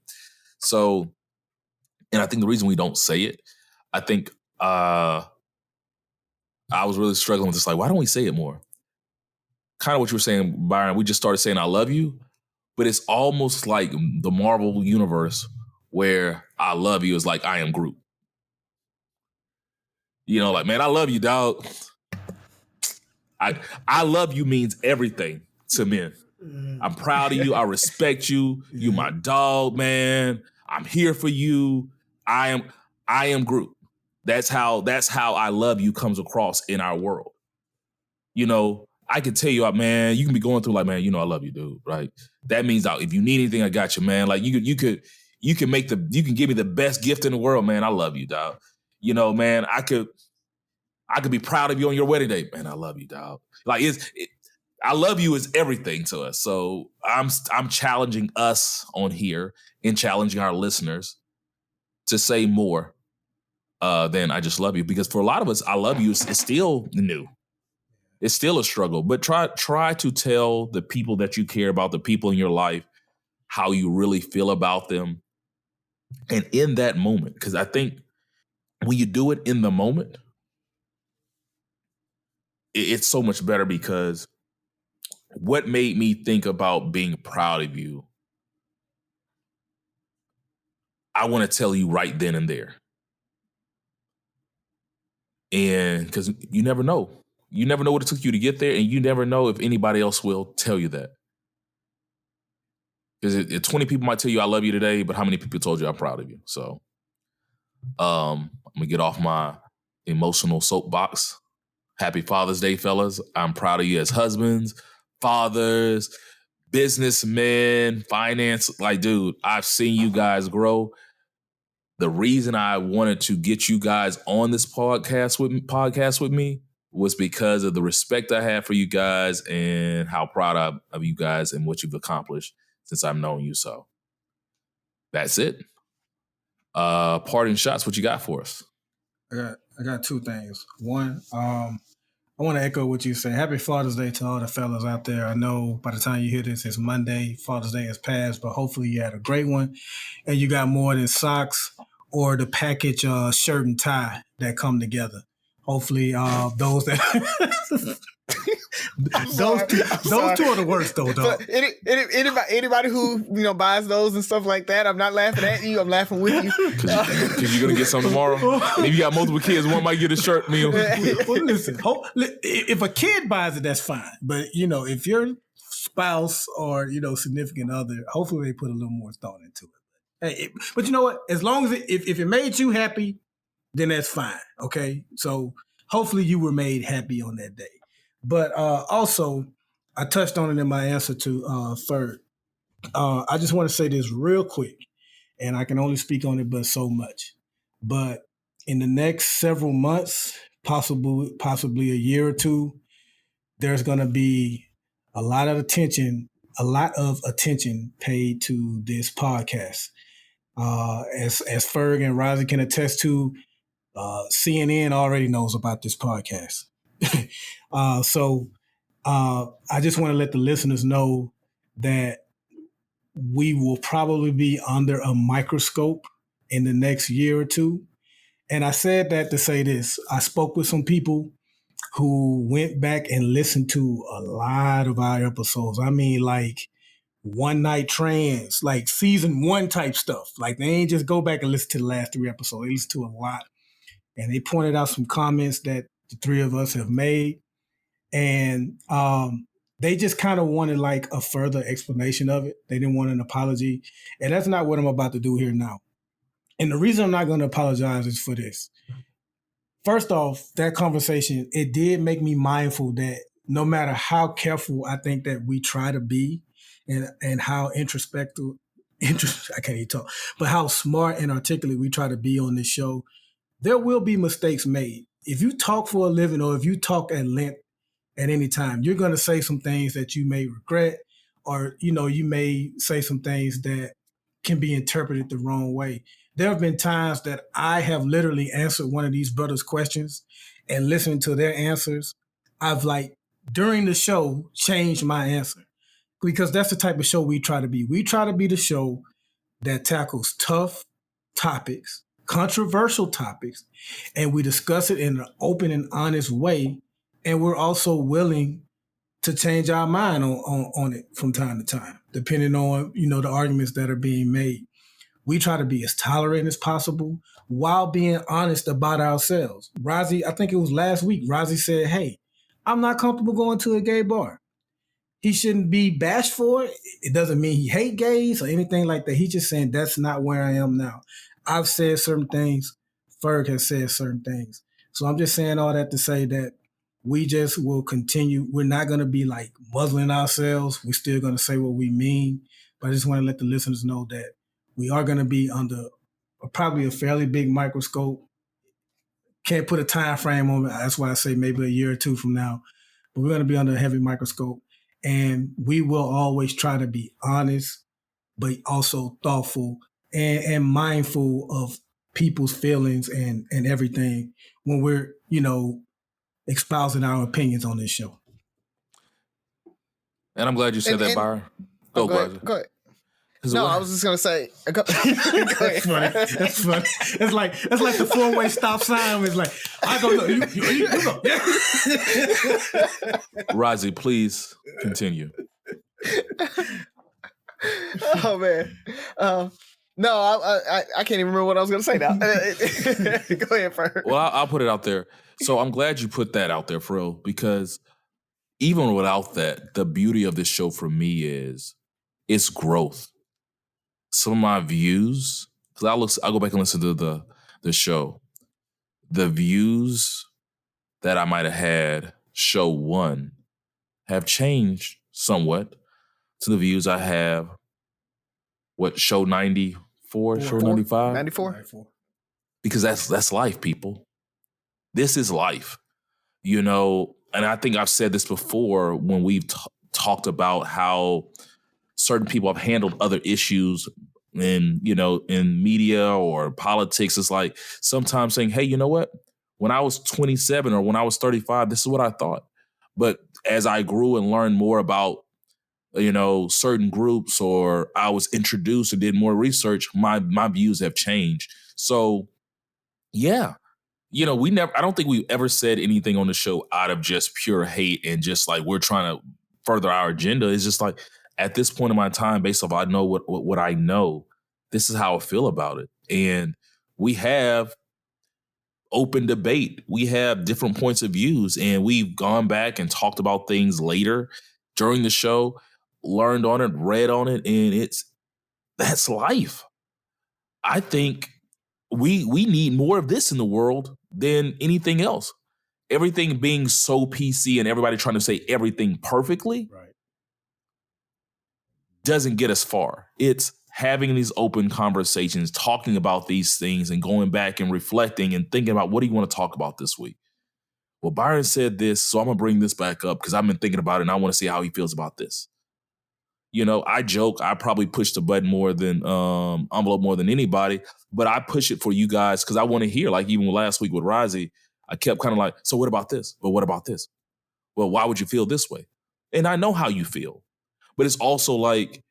So, and I think the reason we don't say it, I think I was really struggling with this. Like, why don't we say it more? Kind of what you were saying, Byron. We just started saying I love you, but it's almost like the Marvel universe where I love you is like I am Groot. You know, like, man, I love you, dog. I love you means everything to men. I'm proud of you. I respect you. You my dog, man. I'm here for you. I am Groot. That's how I love you comes across in our world. You know, I can tell you, man, you can be going through like, man, you know, I love you, dude. Right? That means if you need anything, I got you, man. Like you can give me the best gift in the world, man. I love you, dog. You know, man, I could be proud of you on your wedding day, man. I love you, dog. Like I love you is everything to us. So I'm challenging us on here and challenging our listeners to say more than I just love you, because for a lot of us, I love you is still new. It's still a struggle, but try to tell the people that you care about, the people in your life, how you really feel about them. And in that moment, because I think when you do it in the moment, it's so much better, because what made me think about being proud of you, I want to tell you right then and there. And because you never know. You never know what it took you to get there, and you never know if anybody else will tell you that. Because 20 people might tell you I love you today, but how many people told you I'm proud of you? So I'm going to get off my emotional soapbox. Happy Father's Day, fellas. I'm proud of you as husbands, fathers, businessmen, finance. Like, dude, I've seen you guys grow. The reason I wanted to get you guys on this podcast with me was because of the respect I have for you guys and how proud of you guys and what you've accomplished since I've known you. So that's it. Parting shots, what you got for us? I got two things. One, I want to echo what you said. Happy Father's Day to all the fellas out there. I know by the time you hear this, it's Monday. Father's Day has passed, but hopefully you had a great one and you got more than socks or the package shirt and tie that come together. Hopefully those that those two are the worst though, dog. Anybody who buys those and stuff like that, I'm not laughing at you. I'm laughing with you. Because you're gonna get some tomorrow. Maybe you got multiple kids. One might get a shirt meal. Well, listen, if a kid buys it, that's fine. But if your spouse or significant other, hopefully they put a little more thought into it. Hey, but you know what? As long as if it made you happy, then that's fine. Okay, so hopefully you were made happy on that day. But also, I touched on it in my answer to Ferg. I just want to say this real quick, and I can only speak on it but so much. But in the next several months, possibly a year or two, there's going to be a lot of attention paid to this podcast. As Ferg and Razi can attest to, CNN already knows about this podcast. So I just want to let the listeners know that we will probably be under a microscope in the next year or two. And I said that to say this. I spoke with some people who went back and listened to a lot of our episodes. I mean, like One Night Trans, like season 1 type stuff. Like they ain't just go back and listen to the last 3 episodes. They listen to a lot. And they pointed out some comments that the 3 of us have made. And they just kind of wanted like a further explanation of it. They didn't want an apology. And that's not what I'm about to do here now. And the reason I'm not going to apologize is for this. First off, that conversation, it did make me mindful that no matter how careful I think that we try to be and how introspective, I can't even talk, but how smart and articulate we try to be on this show, there will be mistakes made. If you talk for a living or if you talk at length at any time, you're going to say some things that you may regret, or, you may say some things that can be interpreted the wrong way. There have been times that I have literally answered one of these brothers' questions and listening to their answers. I've during the show, changed my answer because that's the type of show we try to be. We try to be the show that tackles tough topics, controversial topics, and we discuss it in an open and honest way. And we're also willing to change our mind on it from time to time, depending on, the arguments that are being made. We try to be as tolerant as possible while being honest about ourselves. Razi, I think it was last week, Razi said, hey, I'm not comfortable going to a gay bar. He shouldn't be bashed for it. It doesn't mean he hate gays or anything like that. He's just saying that's not where I am now. I've said certain things. Ferg has said certain things. So I'm just saying all that to say that we just will continue. We're not going to be like muzzling ourselves. We're still going to say what we mean. But I just want to let the listeners know that we are going to be under probably a fairly big microscope. Can't put a time frame on it. That's why I say maybe a year or two from now. But we're going to be under a heavy microscope. And we will always try to be honest, but also thoughtful and mindful of people's feelings and everything when we're, espousing our opinions on this show. And I'm glad you said that, Byron. Go ahead. No, I was just gonna say. Go That's funny. That's funny. It's like the 4-way stop sign. It's like I go. You go. Razi, please continue. Oh man. No, I can't even remember what I was gonna say now. Go ahead, Ferg. Well, I'll put it out there. So I'm glad you put that out there, for real, because even without that, the beauty of this show for me is It's growth. Some of my views, because I'll go back and listen to the show. The views that I might have had show 1 have changed somewhat to the views I have. What, show 94, show 95? 94. Because that's life, people. This is life. You know, and I think I've said this before when we've talked about how certain people have handled other issues in media or politics. It's like sometimes saying, hey, you know what? When I was 27 or when I was 35, this is what I thought. But as I grew and learned more about, certain groups, or I was introduced or did more research, my views have changed. So, yeah. I don't think we ever said anything on the show out of just pure hate and just like we're trying to further our agenda. It's just like at this point in my time, based off I know what I know, this is how I feel about it. And we have open debate. We have different points of views, and we've gone back and talked about things later during the show, learned on it, read on it, and that's life. I think we need more of this in the world than anything else. Everything being so PC and everybody trying to say everything perfectly doesn't get us far. It's having these open conversations, talking about these things and going back and reflecting and thinking about what do you want to talk about this week? Well, Byron said this, so I'm going to bring this back up because I've been thinking about it and I want to see how he feels about this. I joke, I probably push the button more than envelope more than anybody, but I push it for you guys because I want to hear, like even last week with Razi, I kept kind of like, so what about this? But what about this? Well, why would you feel this way? And I know how you feel, but it's also like,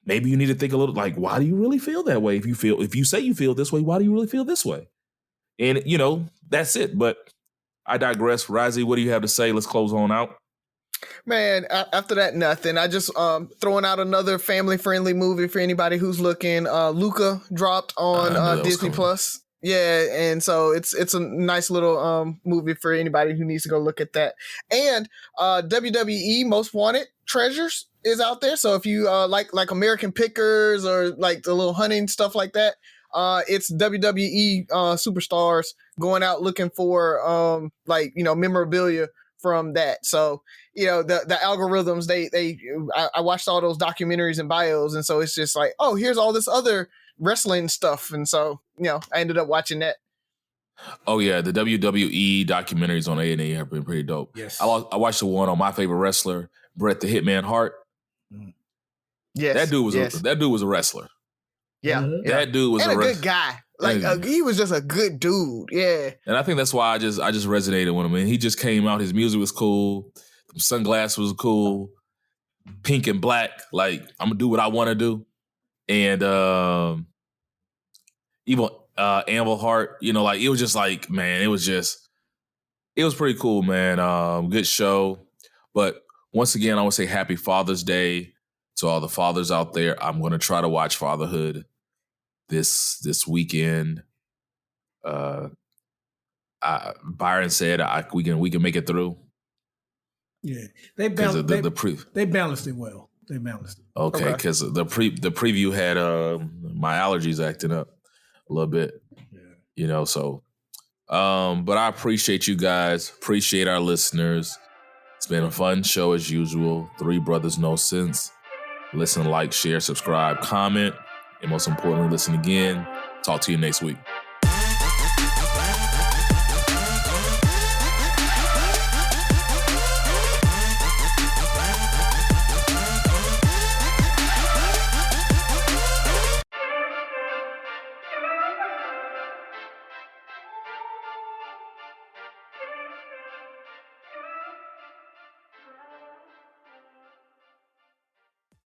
maybe you need to think a little like, why do you really feel that way? If you say you feel this way, why do you really feel this way? And that's it. But I digress. Razi, what do you have to say? Let's close on out. Man, after that, nothing. I just throwing out another family-friendly movie for anybody who's looking. Luca dropped on Disney Plus. Yeah, and so it's a nice little movie for anybody who needs to go look at that. And WWE Most Wanted Treasures is out there. So if you like American Pickers or like the little hunting stuff like that, it's WWE superstars going out looking for memorabilia from that. So the algorithms, I watched all those documentaries and bios, and so it's just like, oh, here's all this other wrestling stuff, and so I ended up watching that. Oh yeah, the WWE documentaries on A&E have been pretty dope. Yes, I watched the one on my favorite wrestler, Bret the Hitman Hart. Yes, that dude was a wrestler. Yeah, that dude was a good guy. Like he was just a good dude. Yeah, and I think that's why I just resonated with him. And he just came out. His music was cool. The sunglasses was cool. Pink and black. Like I'm gonna do what I want to do. And even Anvil Hart. Like it was just like, man, it was pretty cool, man. Good show. But once again, I want to say Happy Father's Day to all the fathers out there. I'm gonna try to watch Fatherhood this weekend. Byron said we can make it through. Yeah, they balanced it well. They balanced it. Okay, because the preview had my allergies acting up a little bit. Yeah. So but I appreciate you guys. Appreciate our listeners. It's been a fun show as usual. 3 brothers, no sense. Listen, like, share, subscribe, comment, and most importantly, listen again. Talk to you next week.